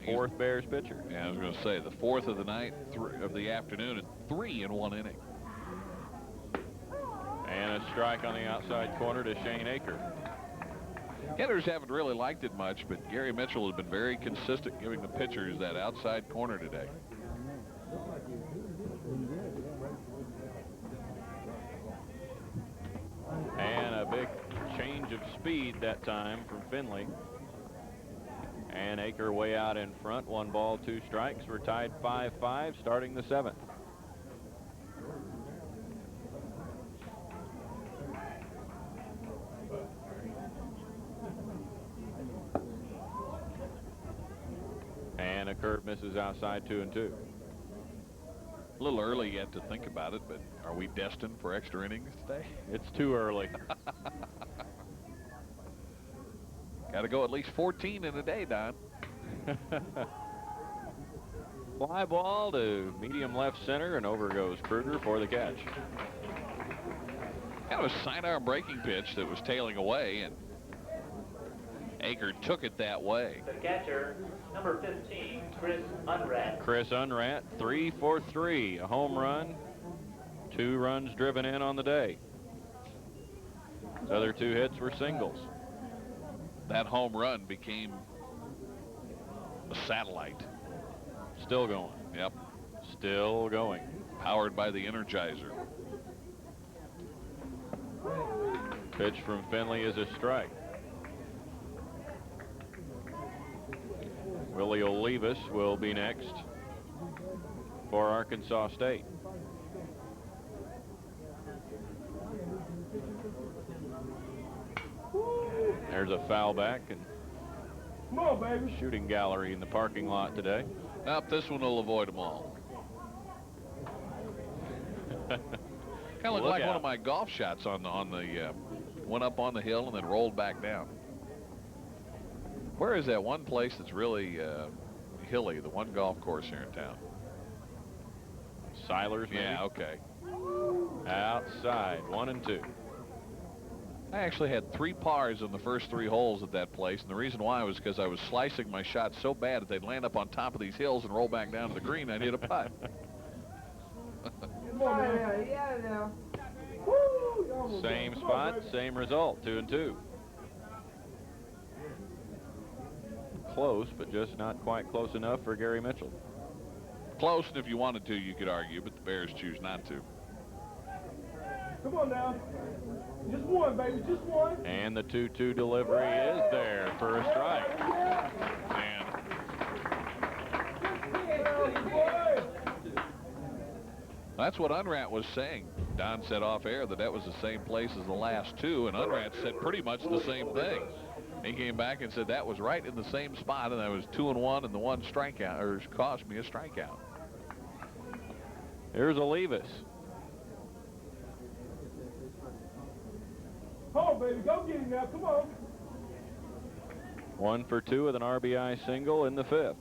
4th Bears pitcher. Yeah, I was going to say the 4th of the night, of the afternoon, and 3 in 1 inning. And a strike on the outside corner to Shane Aker. Hitters haven't really liked it much, but Gary Mitchell has been very consistent giving the pitchers that outside corner today. And a big change of speed that time from Finley. And Aker way out in front. 1 ball, 2 strikes. We're tied 5-5, starting the 7th. And a curve misses outside 2-2. A little early yet to think about it, but are we destined for extra innings today? It's too early. Got to go at least 14 in a day, Don. Fly ball to medium left center, and over goes Kruger for the catch. Kind of a sidearm breaking pitch that was tailing away, and Aker took it that way. The catcher, number 15, Chris Unrat. Chris Unrat, 3 for 3, a home run, 2 runs driven in on the day. His other 2 hits were singles. That home run became a satellite. Still going. Yep. Still going. Powered by the Energizer. Pitch from Finley is a strike. Willie Olivas will be next for Arkansas State. There's a foul back and Come on, baby. shooting gallery in the parking lot today. Nope, this one will avoid them all. Kind of looked like one of my golf shots on the went up on the hill and then rolled back down. Where is that one place that's really hilly, the one golf course here in town? Silers, maybe? Yeah, okay. Outside, 1 and 2. I actually had 3 pars in the first 3 holes at that place, and the reason why was because I was slicing my shots so bad that they'd land up on top of these hills and roll back down to the green. I need a putt. Same spot, same result, 2 and 2. Close, but just not quite close enough for Gary Mitchell. Close, and if you wanted to, you could argue, but the Bears choose not to. Come on now. Just one, baby, just one. And the 2-2 delivery is there for a strike. Man. That's what Unrat was saying. Don said off air that was the same place as the last 2, and Unrat said pretty much the same thing. He came back and said that was right in the same spot, and that was 2 and 1, and the one strikeout, or cost me a strikeout. Here's Olivas. Oh, baby, go get him now. Come on. 1 for 2 with an RBI single in the 5th.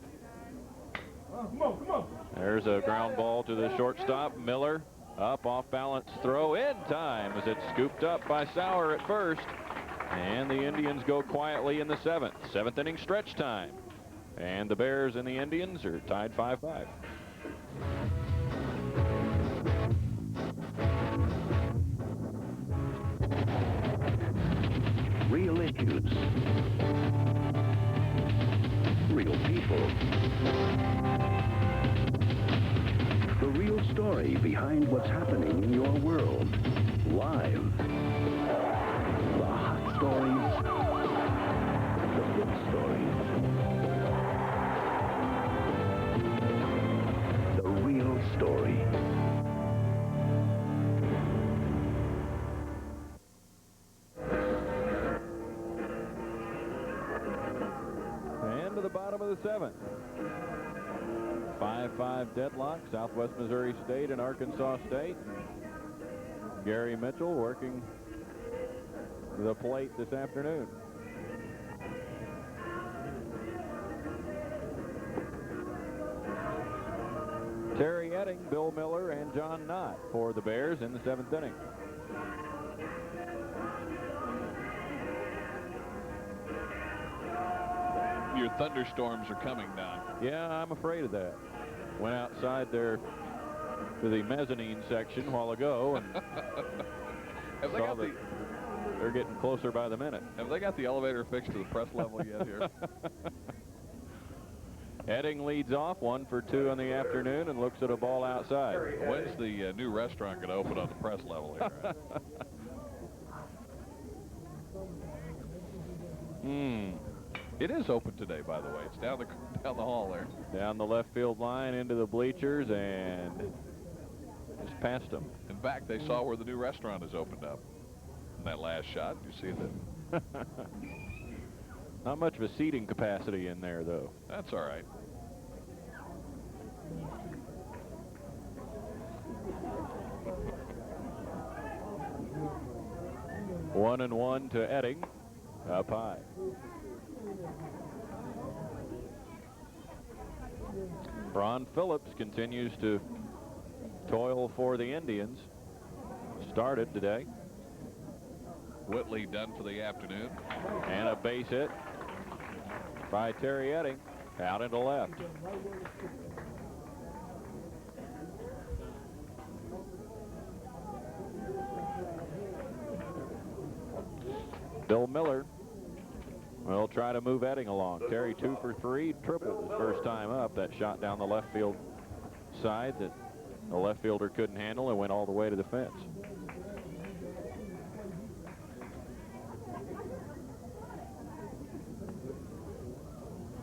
Come on, come on. There's a ground ball to the shortstop. Miller up off balance throw in time as it's scooped up by Sauer at first. And the Indians go quietly in the 7th. 7th inning stretch time. And the Bears and the Indians are tied 5-5. Real issues. Real people. The real story behind what's happening in your world. Live. The hot stories. The good stories. The real story. And to the bottom of the 7th. 5-5 deadlock, Southwest Missouri State and Arkansas State. Gary Mitchell working the plate this afternoon. Terry Edding, Bill Miller, and John Knott for the Bears in the 7th inning. Your thunderstorms are coming down. Yeah, I'm afraid of that. Went outside there to the mezzanine section a while ago and Have they got they're getting closer by the minute. Have they got the elevator fixed to the press level yet here? Edding leads off 1 for 2 in the afternoon and looks at a ball outside. When's the new restaurant going to open on the press level here? It is open today, by the way. It's down the hall there. Down the left field line into the bleachers and just past them. In fact, they saw where the new restaurant is opened up. In that last shot, you see that. Not much of a seating capacity in there, though. That's all right. One and 1 to Edding, up high. Ron Phillips continues to toil for the Indians. Started today. Whitley done for the afternoon. And a base hit by Terry Edding out into left. Bill Miller will try to move Edding along. Terry 2 for 3, tripled his first time up. That shot down the left field side that the left fielder couldn't handle and went all the way to the fence.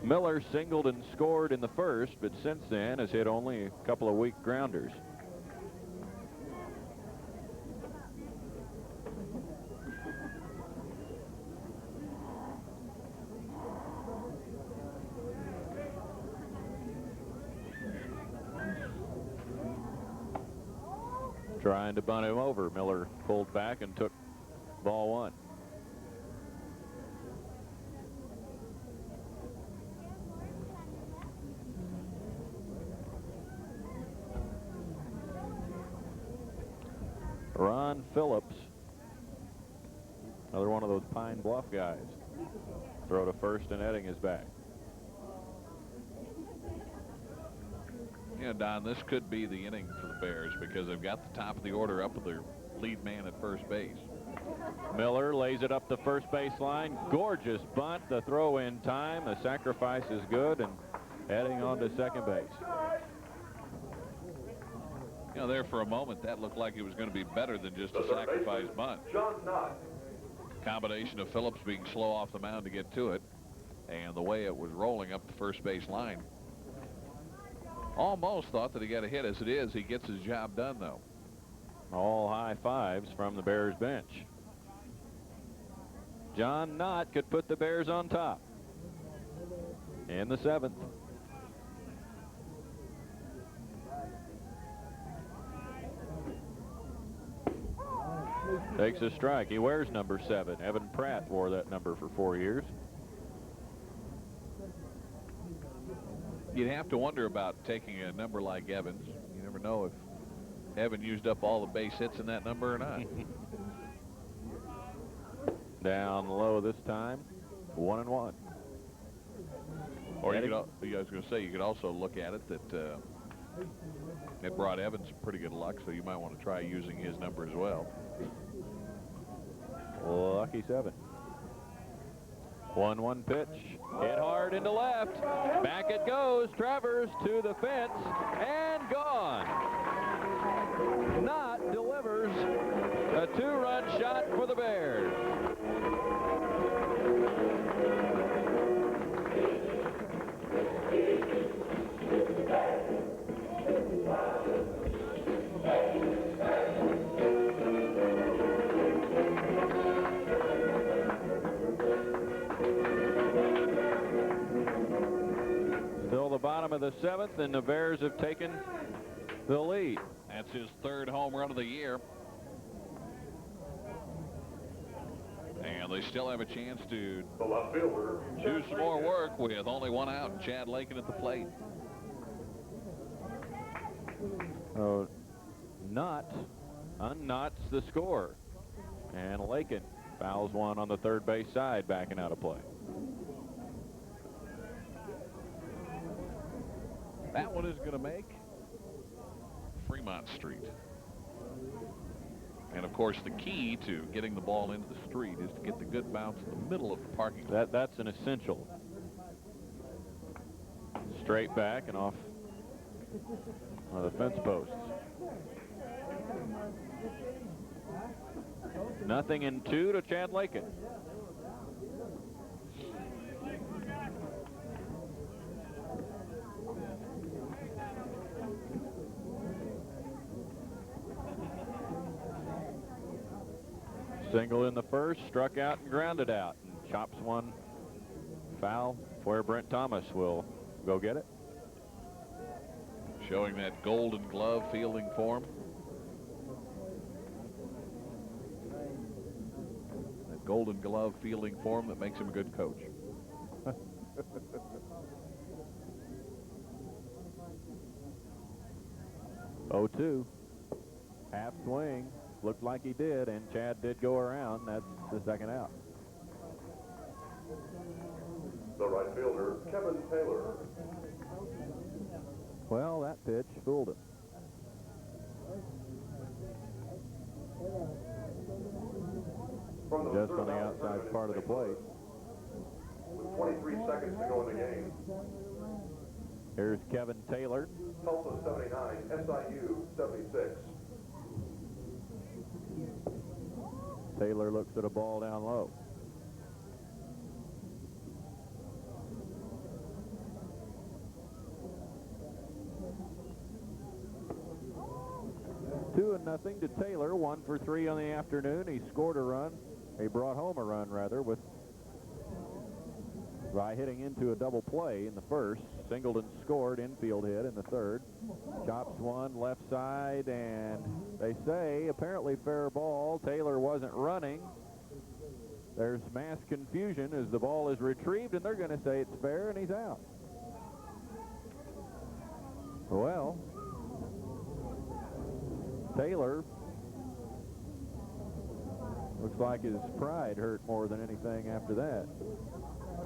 Miller singled and scored in the first, but since then has hit only a couple of weak grounders. Trying to bunt him over. Miller pulled back and took ball one. Ron Phillips, another one of those Pine Bluff guys. Throw to first and Edding is back. Yeah, Don, this could be the inning for the Bears because they've got the top of the order up with their lead man at first base. Miller lays it up the first baseline. Gorgeous bunt. The throw in time. The sacrifice is good, and heading on to second base. You know, there for a moment, that looked like it was going to be better than just a sacrifice bunt. Combination of Phillips being slow off the mound to get to it, and the way it was rolling up the first base line. Almost thought that he got a hit. As it is, he gets his job done, though. All high fives from the Bears bench. John Knott could put the Bears on top in the seventh. Takes a strike. He wears number 7. Evan Pratt wore that number for 4 years. You'd have to wonder about taking a number like Evans. You never know if Evan used up all the base hits in that number or not. Down low this time, 1-1. Or you could, I was going to say, you could also look at it that it brought Evans some pretty good luck, so you might want to try using his number as well. Lucky 7. 1-1 pitch. Hit hard into left. Back it goes. Travers to the fence and gone. Knott delivers a 2-run shot for the Bears. Still the bottom of the 7th, and the Bears have taken the lead. That's his 3rd home run of the year. And they still have a chance to do some more work with only 1 out. Chad Lakin at the plate. Oh, Knott unknots the score. And Lakin fouls one on the third base side, backing out of play. That one is going to make Fremont Street. And of course, the key to getting the ball into the street is to get the good bounce in the middle of the parking lot. That's an essential. Straight back and off one of the fence posts. 0-2 to Chad Lakin. Single in the first, struck out and grounded out, and chops one foul where Brent Thomas will go get it. Showing that Golden Glove fielding form. That Golden Glove fielding form that makes him a good coach. Oh, 2. Half swing. Looked like he did, and Chad did go around. That's the second out. The right fielder, Kevin Taylor. Well, that pitch fooled him. Just on the outside part of the plate. With 23 seconds to go in the game. Here's Kevin Taylor. Tulsa 79, SIU 76. Taylor looks at a ball down low. 1-0 to Taylor. 1 for 3 on the afternoon. He scored a run. He brought home a run, rather, by hitting into a double play in the first. Singleton scored, infield hit in the third. Chops one left side, and they say apparently fair ball. Taylor wasn't running. There's mass confusion as the ball is retrieved, and they're going to say it's fair, and he's out. Well, Taylor looks like his pride hurt more than anything after that.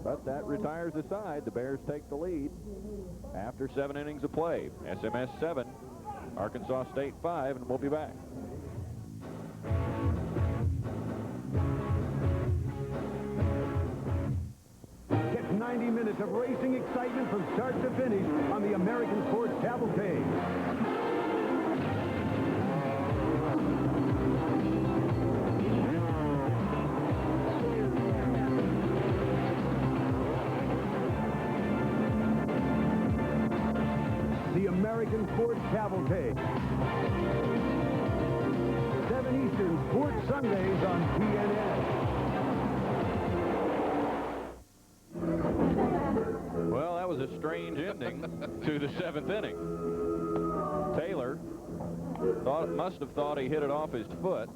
But that retires the side. The Bears take the lead after 7 innings of play. SMS 7, Arkansas State 5, and we'll be back. Get 90 minutes of racing excitement from start to finish on the American Sports Cavalcade. American Sports Cavalcade. 7 Eastern Sports Sundays on TNN. Well, that was a strange ending to the 7th inning. Taylor must have thought he hit it off his foot,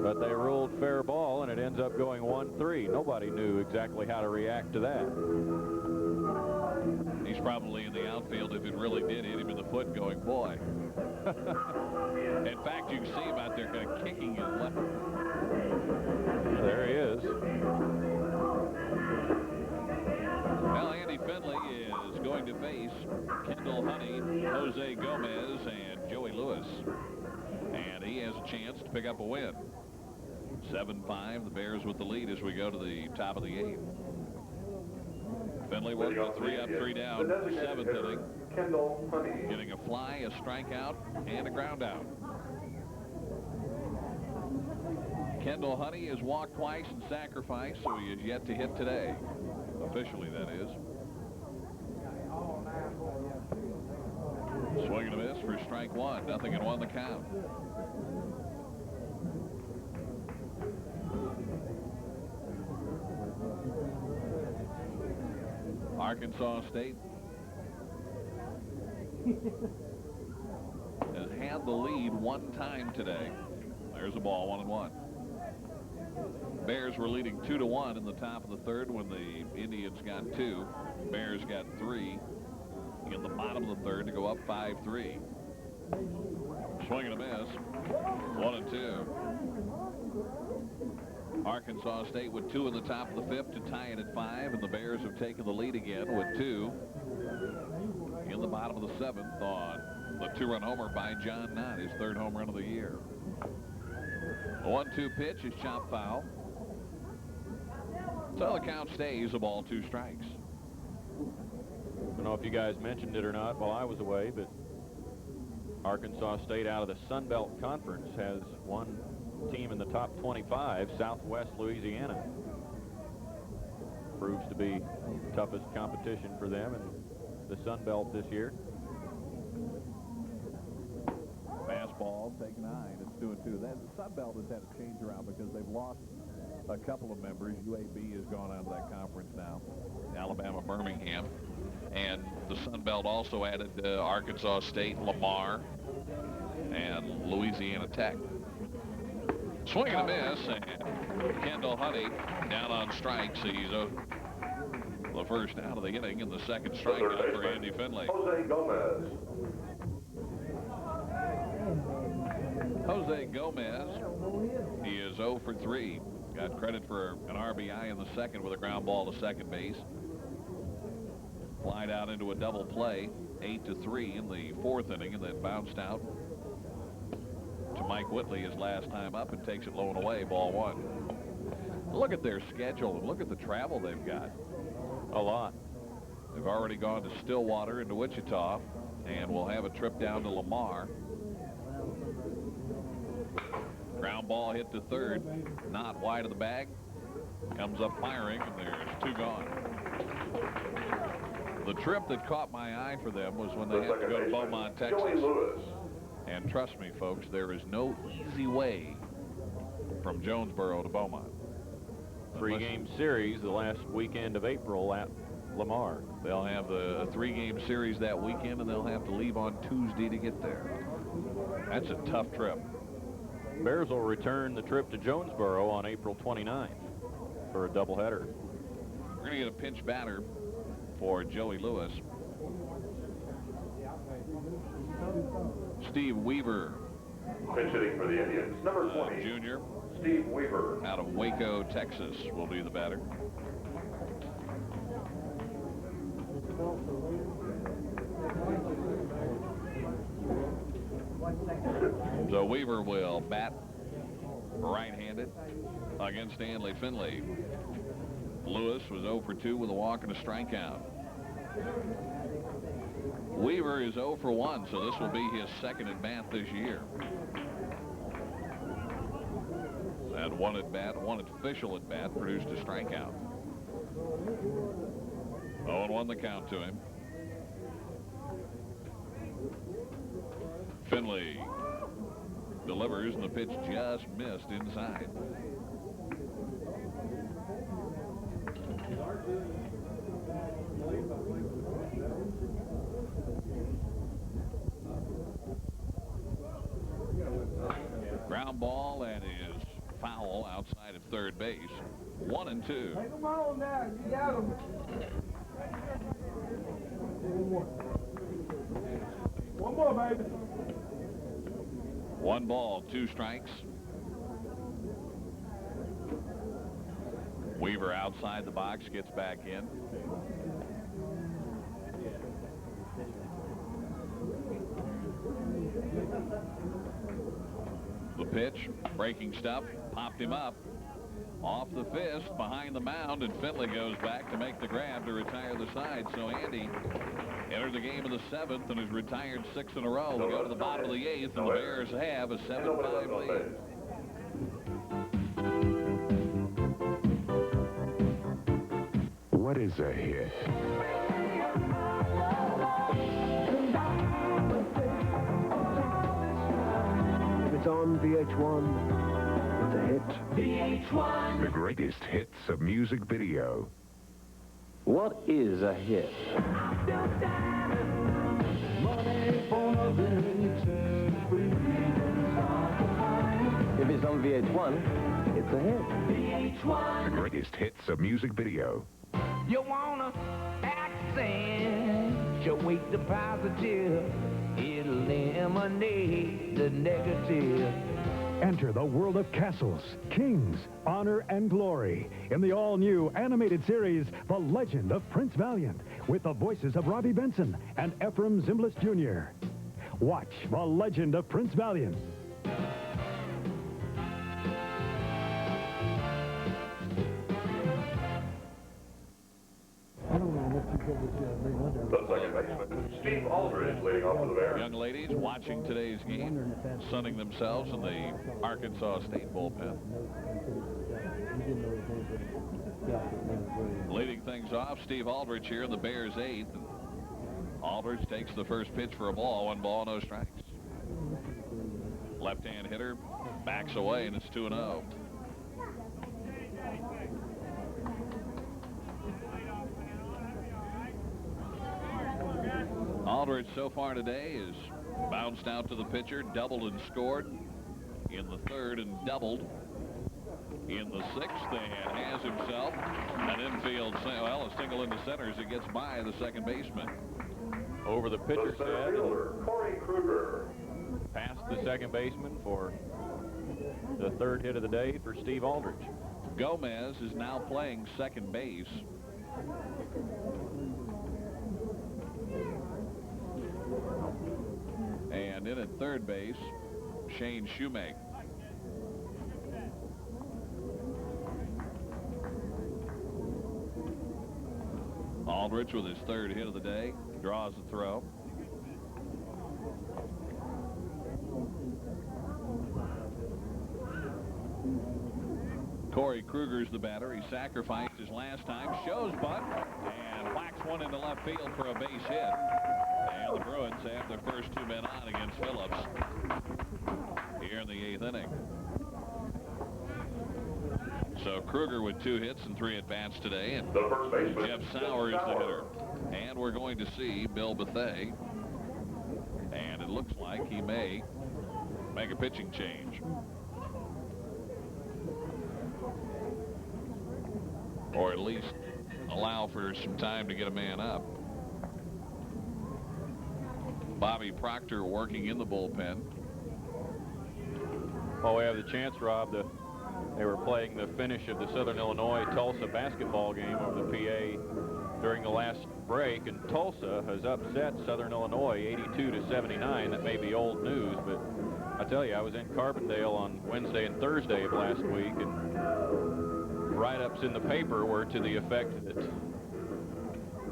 but they ruled fair ball, and it ends up going 1-3. Nobody knew exactly how to react to that. He's probably in the outfield if it really did hit him in the foot going, boy. In fact, you can see him out there kind of kicking his left. There he is. Well, Andy Finley is going to face Kendall Honey, Jose Gomez, and Joey Lewis. And he has a chance to pick up a win. 7-5, the Bears with the lead as we go to the top of the 8th. Finley working a 3-up, 3-down, 7th inning. Getting a fly, a strikeout, and a ground out. Kendall Honey has walked twice and sacrificed, so he is yet to hit today. Officially, that is. Swing and a miss for strike one. 0-1 the count. Arkansas State has had the lead one time today. There's a ball, 1-1. Bears were leading 2-1 in the top of the third when the Indians got 2. Bears got 3 in the bottom of the third to go up 5-3. Swing and a miss. 1-2. Arkansas State with 2 in the top of the 5th to tie it at 5, and the Bears have taken the lead again with 2 in the bottom of the 7th on the 2-run homer by John Knott, his 3rd home run of the year. The 1-2 pitch is chopped foul. So the count stays a ball, 2 strikes. I don't know if you guys mentioned it or not while I was away, but Arkansas State out of the Sun Belt Conference has one team in the top 25, Southwest Louisiana. Proves to be the toughest competition for them in the Sun Belt this year. Fastball, take 9. It's 2-2. The Sun Belt has had a change around because they've lost a couple of members. UAB has gone out of that conference now. Alabama, Birmingham. And the Sun Belt also added Arkansas State, Lamar, and Louisiana Tech. Swing and a miss, and Kendall Honey down on strikes. He's the first out of the inning and the second strikeout for Andy Finley. Jose Gomez. Jose Gomez, he is 0 for 3. Got credit for an RBI in the second with a ground ball to second base. Flied out into a double play, 8-3 in the 4th inning, and then bounced out to Mike Whitley his last time up and takes it low and away, ball 1. Look at their schedule and look at the travel they've got. A lot. They've already gone to Stillwater and to Wichita, and we'll have a trip down to Lamar. Ground ball hit to third, not wide of the bag. Comes up firing, and there's 2 gone. The trip that caught my eye for them was when they had to go to Beaumont, Texas. And trust me, folks, there is no easy way from Jonesboro to Beaumont. Three-game series the last weekend of April at Lamar. They'll have the three-game series that weekend, and they'll have to leave on Tuesday to get there. That's a tough trip. Bears will return the trip to Jonesboro on April 29th for a doubleheader. We're going to get a pinch batter for Joey Lewis. Steve Weaver. Pinch hitting for the Indians. Number 20. Junior. Steve Weaver. Out of Waco, Texas, will be the batter. So Weaver will bat right-handed against Stanley Finley. Lewis was 0 for 2 with a walk and a strikeout. Weaver is 0 for 1, so this will be his second at bat this year. That one at bat, one official at bat, produced a strikeout. 0-1 the count to him. Finley delivers, and the pitch just missed inside. Ground ball, and is foul outside of third base. 1-2. Take him on now. You got him. One more, baby. 1 ball, 2 strikes. Weaver outside the box, gets back in. The pitch, breaking stuff, popped him up. Off the fist, behind the mound, and Finley goes back to make the grab to retire the side. So Andy entered the game in the 7th and has retired 6 in a row. We go to the bottom of the 8th, and the Bears have a 7-5 lead. What is a hit? If it's on VH1, it's a hit. VH1. The greatest hits of music video. What is a hit? If it's on VH1, it's a hit. VH1. The greatest hits of music video. You wanna accent your weight to positive. It'll eliminate the negative. Enter the world of castles, kings, honor, and glory in the all-new animated series, The Legend of Prince Valiant, with the voices of Robbie Benson and Ephraim Zimbalist Jr. Watch The Legend of Prince Valiant. The second baseman, Steve Aldridge, leading off for the Bears. Young ladies watching today's game, sunning themselves in the Arkansas State bullpen. Leading things off, Steve Aldridge here in the Bears 8th. Aldridge takes the first pitch for a ball. 1 ball, no strikes. Left-hand hitter backs away, and it's 2-0. Aldridge so far today is bounced out to the pitcher, doubled and scored in the 3rd and doubled in the 6th, and has himself an infield, a single into center as he gets by the second baseman. Over the pitcher's head, Corey Kruger. past the second baseman for the 3rd hit of the day for Steve Aldridge. Gomez is now playing second base. And in at third base, Shane Shoemake. Aldridge with his 3rd hit of the day, draws the throw. Corey Kruger's the batter. He sacrificed his last time, shows bunt, and whacks one into left field for a base hit. And the Bruins have their first 2 men on against Phillips here in the 8th inning. So Kruger with 2 hits and 3 at-bats today, and The first baseman, Jeff Sauer is the hitter. And we're going to see Bill Bethay, and it looks like he may make a pitching change. Or at least allow for some time to get a man up. Bobby Proctor working in the bullpen. Well, we have the chance, Rob. They were playing the finish of the Southern Illinois-Tulsa basketball game over the PA during the last break, and Tulsa has upset Southern Illinois 82-79. That may be old news, but I tell you, I was in Carbondale on Wednesday and Thursday of last week, and write-ups in the paper were to the effect that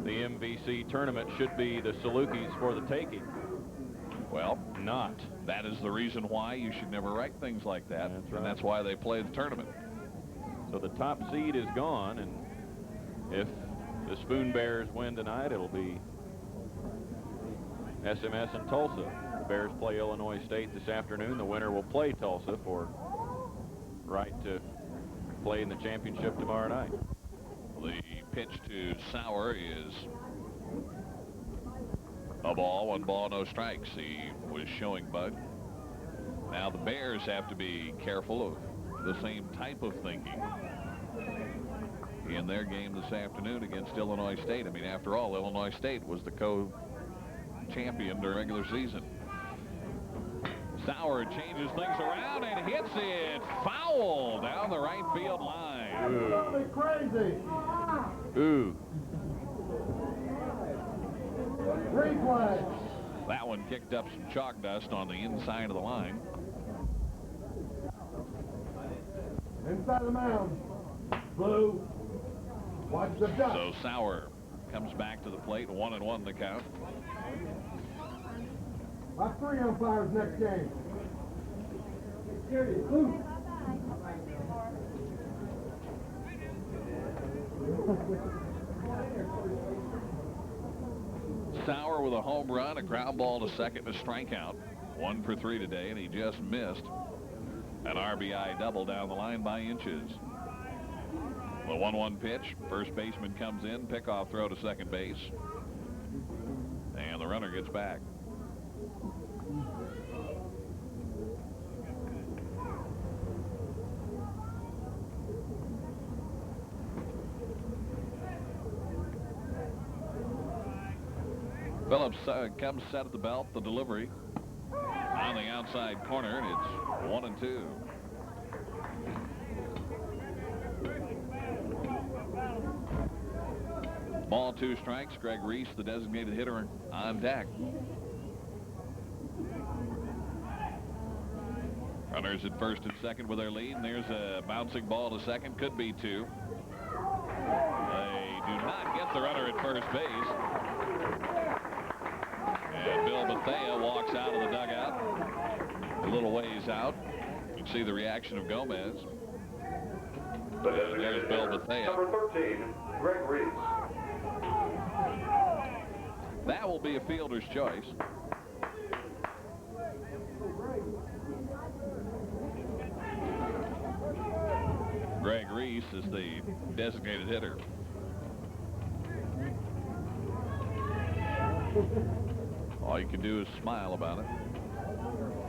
the MVC tournament should be the Salukis for the taking. Well, not. That is the reason why you should never write things like that. That's right. And that's why they play the tournament. So the top seed is gone, and if the Spoon Bears win tonight, it'll be SMS and Tulsa. The Bears play Illinois State this afternoon. The winner will play Tulsa for right to play in the championship tomorrow night. The pitch to Sauer is a ball, 1 ball, no strikes. He was showing Bud. Now the Bears have to be careful of the same type of thinking in their game this afternoon against Illinois State. I mean, after all, Illinois State was the co-champion during regular season. Sauer changes things around and hits it foul down the right field line. Ooh. Crazy. Ooh. Replay. That one kicked up some chalk dust on the inside of the line. Inside the mound. Blue. Watch the duck. So Sauer comes back to the plate, 1-1 the count. About 3 umpires next game. Sauer with a home run, a ground ball to second, a strikeout. 1 for 3 today, and he just missed an RBI double down the line by inches. The 1-1 pitch. First baseman comes in, pickoff throw to second base. And the runner gets back. Phillips comes set at the belt. The delivery on the outside corner, and it's 1-2. Ball, 2 strikes. Greg Reese, the designated hitter, on deck. Runners at first and second with their lead, and there's a bouncing ball to second. Could be 2. They do not get the runner at first base. And Bill Bethea walks out of the dugout a little ways out. You can see the reaction of Gomez. And there's Bill Bethea. Number 13, Greg Reese. That will be a fielder's choice. Greg Reese is the designated hitter. All you can do is smile about it.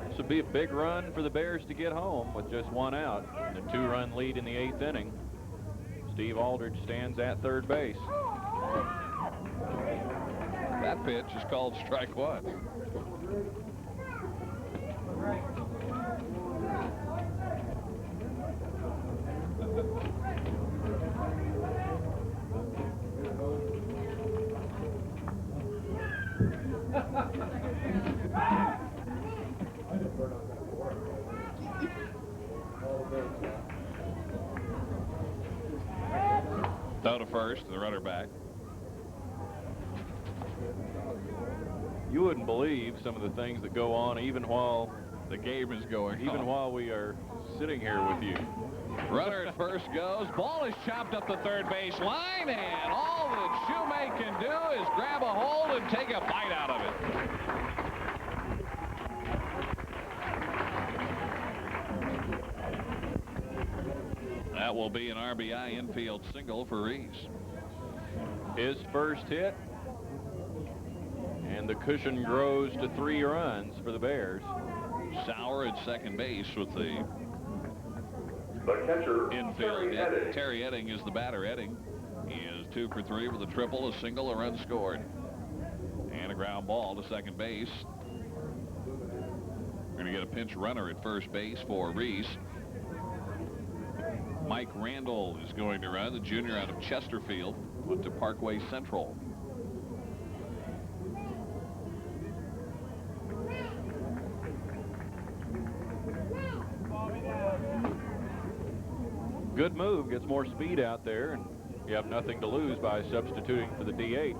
This would be a big run for the Bears to get home with just 1 out. And a 2-run lead in the 8th inning. Steve Aldridge stands at third base. That pitch is called strike 1. Throw to first, the runner back. You wouldn't believe some of the things that go on even while the game is going even on. while we are sitting here with you. Runner at first goes. Ball is chopped up the third base line, and all that Shoemake can do is grab a hold and take a bite out of it. will be an RBI infield single for Reese. His first hit. And the cushion grows to 3 runs for the Bears. Sauer at second base with the catcher, infield hit. Terry Edding is the batter. Edding is 2 for 3 with a triple, a single, a run scored, and a ground ball to second base. We're going to get a pinch runner at first base for Reese. Mike Randall is going to run, the junior out of Chesterfield, went to Parkway Central. Good move, gets more speed out there, and you have nothing to lose by substituting for the DH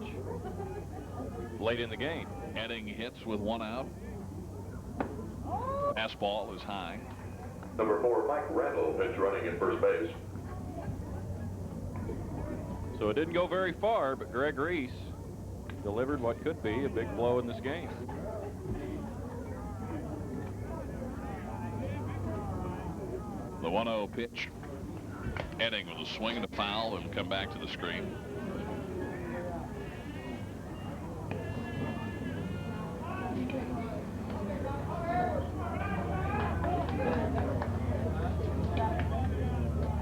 late in the game. Edding hits with 1 out. Fastball is high. Number 4, Mike Randall, pitch running at first base. So it didn't go very far, but Greg Reese delivered what could be a big blow in this game. The 1-0 pitch. Edding with a swing and a foul and come back to the screen.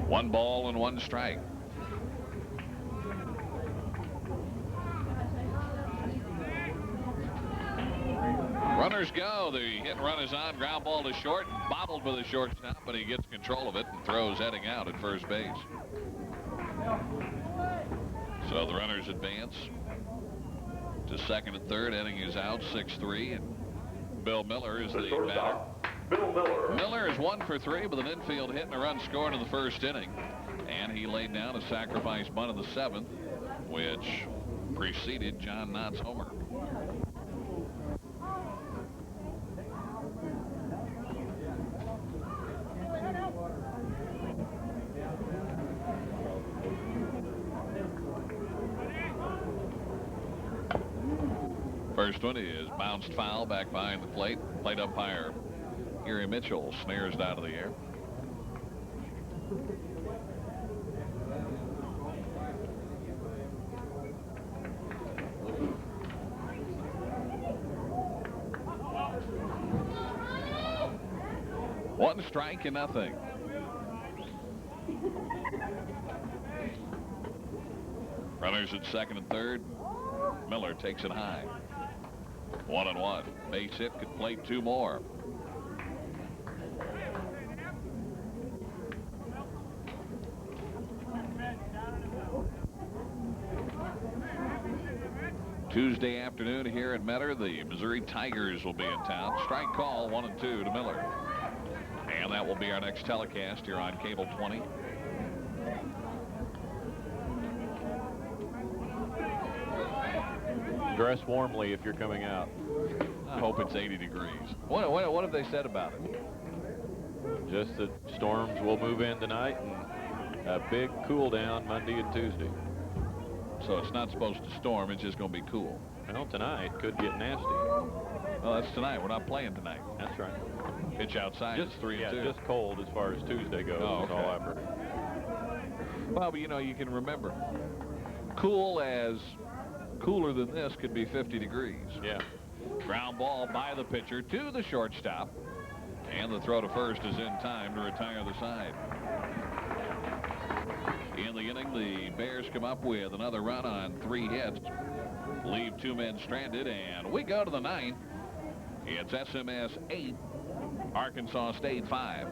One ball and 1 strike. Runners go. The hit and run is on. Ground ball to short. Bobbled by the shortstop, but he gets control of it and throws Edding out at first base. So the runners advance to second and third. Edding is out 6-3, and Bill Miller is the batter. Bill Miller. Miller is 1 for 3 with an infield hit and a run scored in the first inning, and he laid down a sacrifice bunt in the 7th, which preceded John Knott's homer. First one is bounced foul back behind the plate. Plate umpire Erie Mitchell snares it out of the air. One strike and nothing. Runners at second and third. Miller takes it high. 1-1. Base hit, could play 2 more. Tuesday afternoon here at Metter, the Missouri Tigers will be in town. Strike call 1-2 to Miller. And that will be our next telecast here on Cable 20. Dress warmly if you're coming out. I hope it's 80 degrees. What have they said about it? Just that storms will move in tonight and a big cool down Monday and Tuesday. So it's not supposed to storm, it's just going to be cool. Well, tonight could get nasty. Well, that's tonight. We're not playing tonight. That's right. Pitch outside is 3-2. Just cold as far as Tuesday goes. Oh, okay. That's all I've heard. Well, but you know, you can remember, cooler than this could be 50 degrees. Yeah. Ground ball by the pitcher to the shortstop, and the throw to first is in time to retire the side. In the inning, the Bears come up with another run on 3 hits, leave 2 men stranded, and we go to the 9th. It's SMS 8, Arkansas State 5.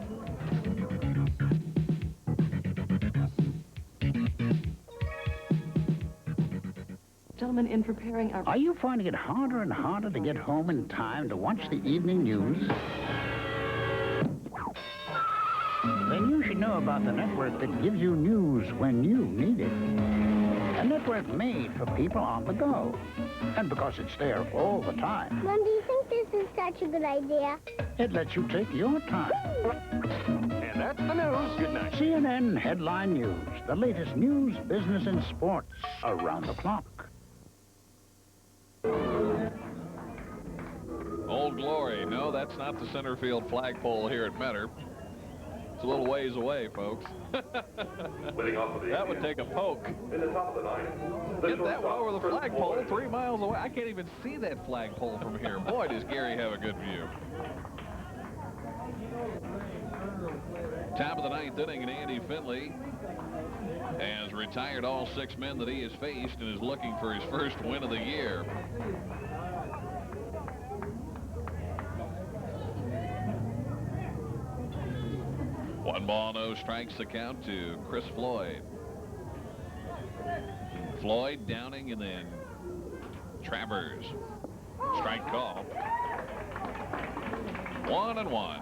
Gentlemen, in preparing our... Are you finding it harder and harder to get home in time to watch the evening news? Then you should know about the network that gives you news when you need it. A network made for people on the go. And because it's there all the time, Mom, do you think this is such a good idea? it lets you take your time. And that's the news. Good night. CNN Headline News. The latest news, business, and sports around the clock. Old Glory. No, that's not the center field flagpole here at Metter. It's a little ways away, folks. Leading off of the That would take a poke. In the top of the ninth. Get that one over the flagpole 3 miles away. I can't even see that flagpole from here. Boy, does Gary have a good view. Top of the ninth inning, and Andy Finley has retired all 6 men that he has faced and is looking for his first win of the year. One ball, no strikes, the count to Chris Floyd. Floyd, Downing, and then Travers. Strike call. 1-1.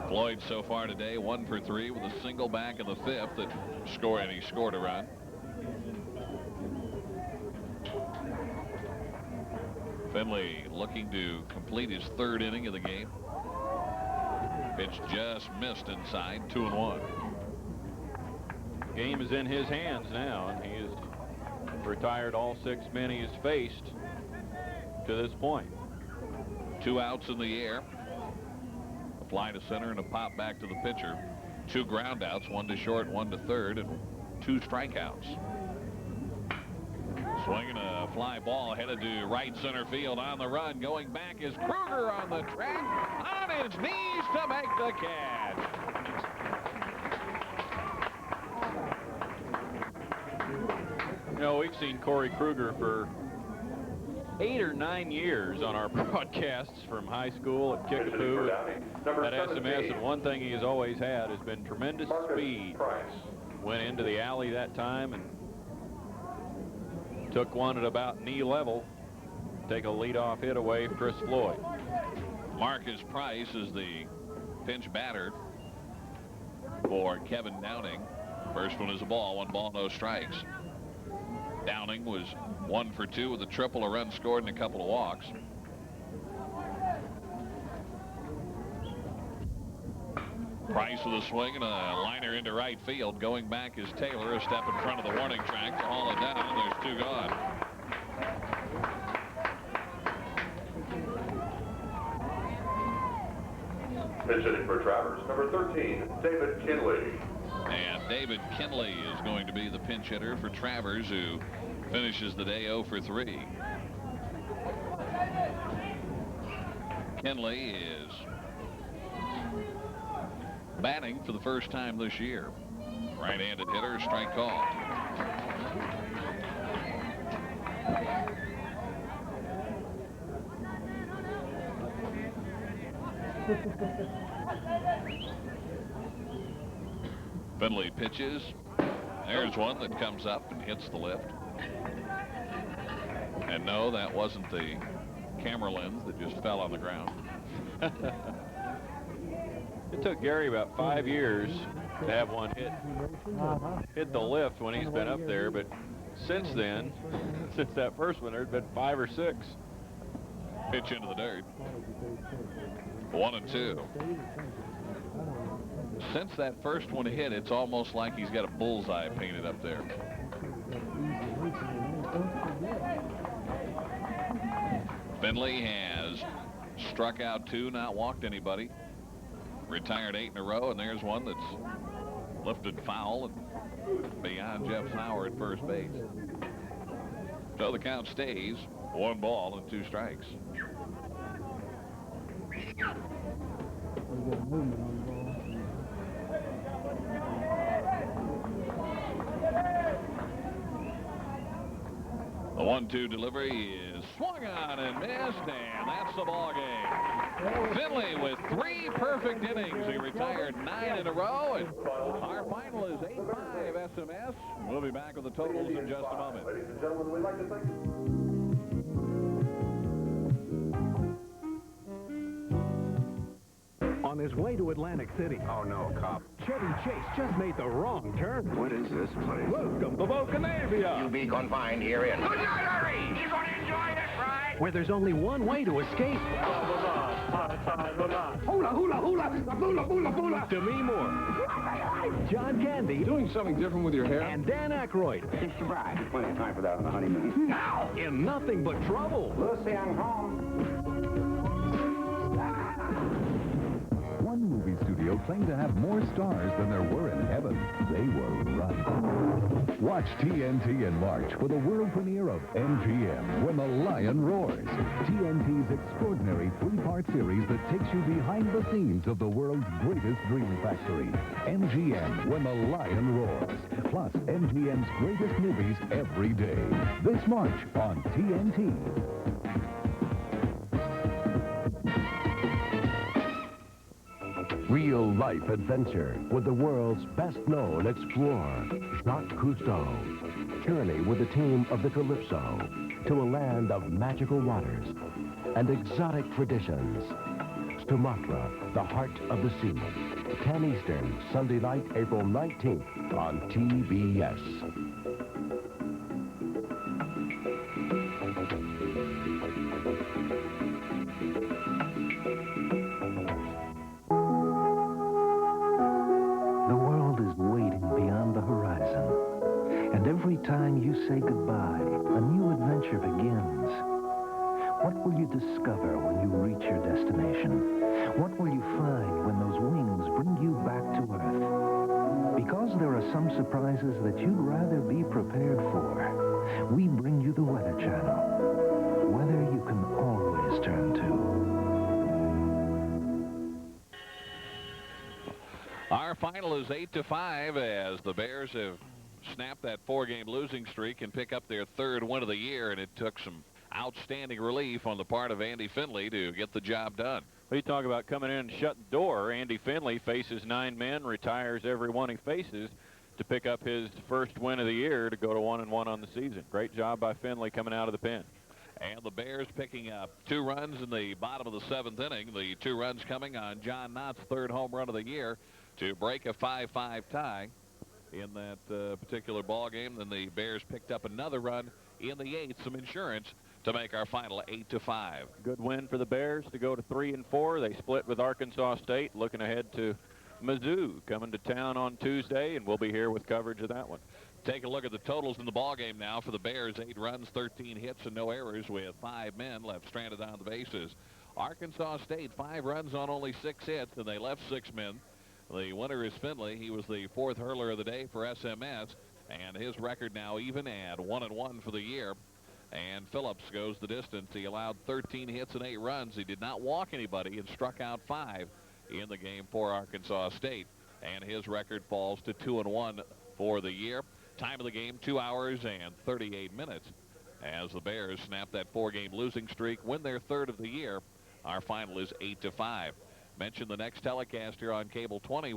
Floyd so far today 1 for 3 with a single back in the 5th that scored, and he scored a run. Finley looking to complete his 3rd inning of the game. Pitch just missed inside, 2-1. Game is in his hands now, and he has retired all 6 men he has faced to this point. 2 outs in the air. A fly to center and a pop back to the pitcher. 2 ground outs, 1 to short, 1 to third, and 2 strikeouts. Swinging a fly ball headed to right center field on the run. Going back is Kruger on the track, on his knees to make the catch. You know, we've seen Corey Kruger for 8 or 9 years on our broadcasts from high school at Kickapoo at SMS, and one thing he has always had has been tremendous speed. Went into the alley that time and took one at about knee level. Take a leadoff hit away from Chris Floyd. Marcus Price is the pinch batter for Kevin Downing. First one is a ball, 1 ball, no strikes. Downing was 1 for 2 with a triple, a run scored, and a couple of walks. Price with a swing and a liner into right field. Going back is Taylor, a step in front of the warning track to haul it down, and there's 2 gone. Pitch hitting for Travers, number 13, David Kinley. And David Kinley is going to be the pinch hitter for Travers, who finishes the day 0 for 3. Kinley is batting for the first time this year. Right-handed hitter, strike call. Finley pitches. There's one that comes up and hits the lift. And no, that wasn't the camera lens that just fell on the ground. It took Gary about 5 years to have one hit the lift when he's been up there, but since then, since that first one, there's been 5 or 6. Pitch into the dirt. 1-2. Since that first one hit, it's almost like he's got a bullseye painted up there. Finley has struck out 2, not walked anybody. Retired 8 in a row, and there's one that's lifted foul and beyond Jeff Sauer at first base. So the count stays 1 ball and 2 strikes. The 1-2 delivery is swung on and missed, and that's the ball game. Finley with 3 perfect innings. He retired 9 in a row, and our final is 8-5 SMS. We'll be back with the totals in just a moment. Ladies and gentlemen, we'd like to thank On his way to Atlantic City. Oh, no, cop. Chevy Chase just made the wrong turn. What is this place? Welcome to Vulcanavia. You be confined herein. Good night, Harry. You gonna enjoy this ride? Where there's only one way to escape. Hula, hula, hula, bula, bula, bula. Demi Moore. John Candy. Doing something different with your hair? And Dan Aykroyd. It's the bride. Plenty of time for that on the honeymoon. Now. In Nothing But Trouble. Lucy, I'm home. radio claim to have more stars than there were in heaven. They were right. Watch TNT in March for the world premiere of MGM, When the Lion Roars. TNT's extraordinary three-part series that takes you behind the scenes of the world's greatest dream factory. MGM, When the Lion Roars. Plus, MGM's greatest movies every day. This March on TNT. Real-life adventure with the world's best-known explorer, Jacques Cousteau. Journey with the team of the Calypso to a land of magical waters and exotic traditions. Sumatra, the heart of the sea. 10 Eastern, Sunday night, April 19th on TBS. Every time you say goodbye, a new adventure begins. What will you discover when you reach your destination? What will you find when those wings bring you back to Earth? Because there are some surprises that you'd rather be prepared for, we bring you the Weather Channel. Weather you can always turn to. Our final is 8-5 as the Bears have snap that four-game losing streak and pick up their third win of the year, and it took some outstanding relief on the part of Andy Finley to get the job done. Well, you talk about coming in and shutting the door. Andy Finley faces 9 men, retires every one he faces to pick up his first win of the year to go to 1-1 on the season. Great job by Finley coming out of the pen. And the Bears picking up 2 runs in the bottom of the 7th inning. The 2 runs coming on John Knott's third home run of the year to break a 5-5 tie in that particular ball game. Then the Bears picked up another run in the 8th, some insurance to make our final 8-5. Good win for the Bears to go to 3-4. They split with Arkansas State, looking ahead to Mizzou coming to town on Tuesday, and we'll be here with coverage of that one. Take a look at the totals in the ball game now for the Bears. 8 runs, 13 hits, and no errors with 5 men left stranded on the bases. Arkansas State, 5 runs on only 6 hits, and they left 6 men. The winner is Finley. He was the 4th hurler of the day for SMS, and his record now even at 1-1 for the year. And Phillips goes the distance. He allowed 13 hits and 8 runs. He did not walk anybody and struck out 5 in the game for Arkansas State. And his record falls to 2-1 for the year. Time of the game, 2 hours and 38 minutes. As the Bears snap that 4-game losing streak, win their 3rd of the year. Our final is 8-5. Mention the next telecast here on Cable 20.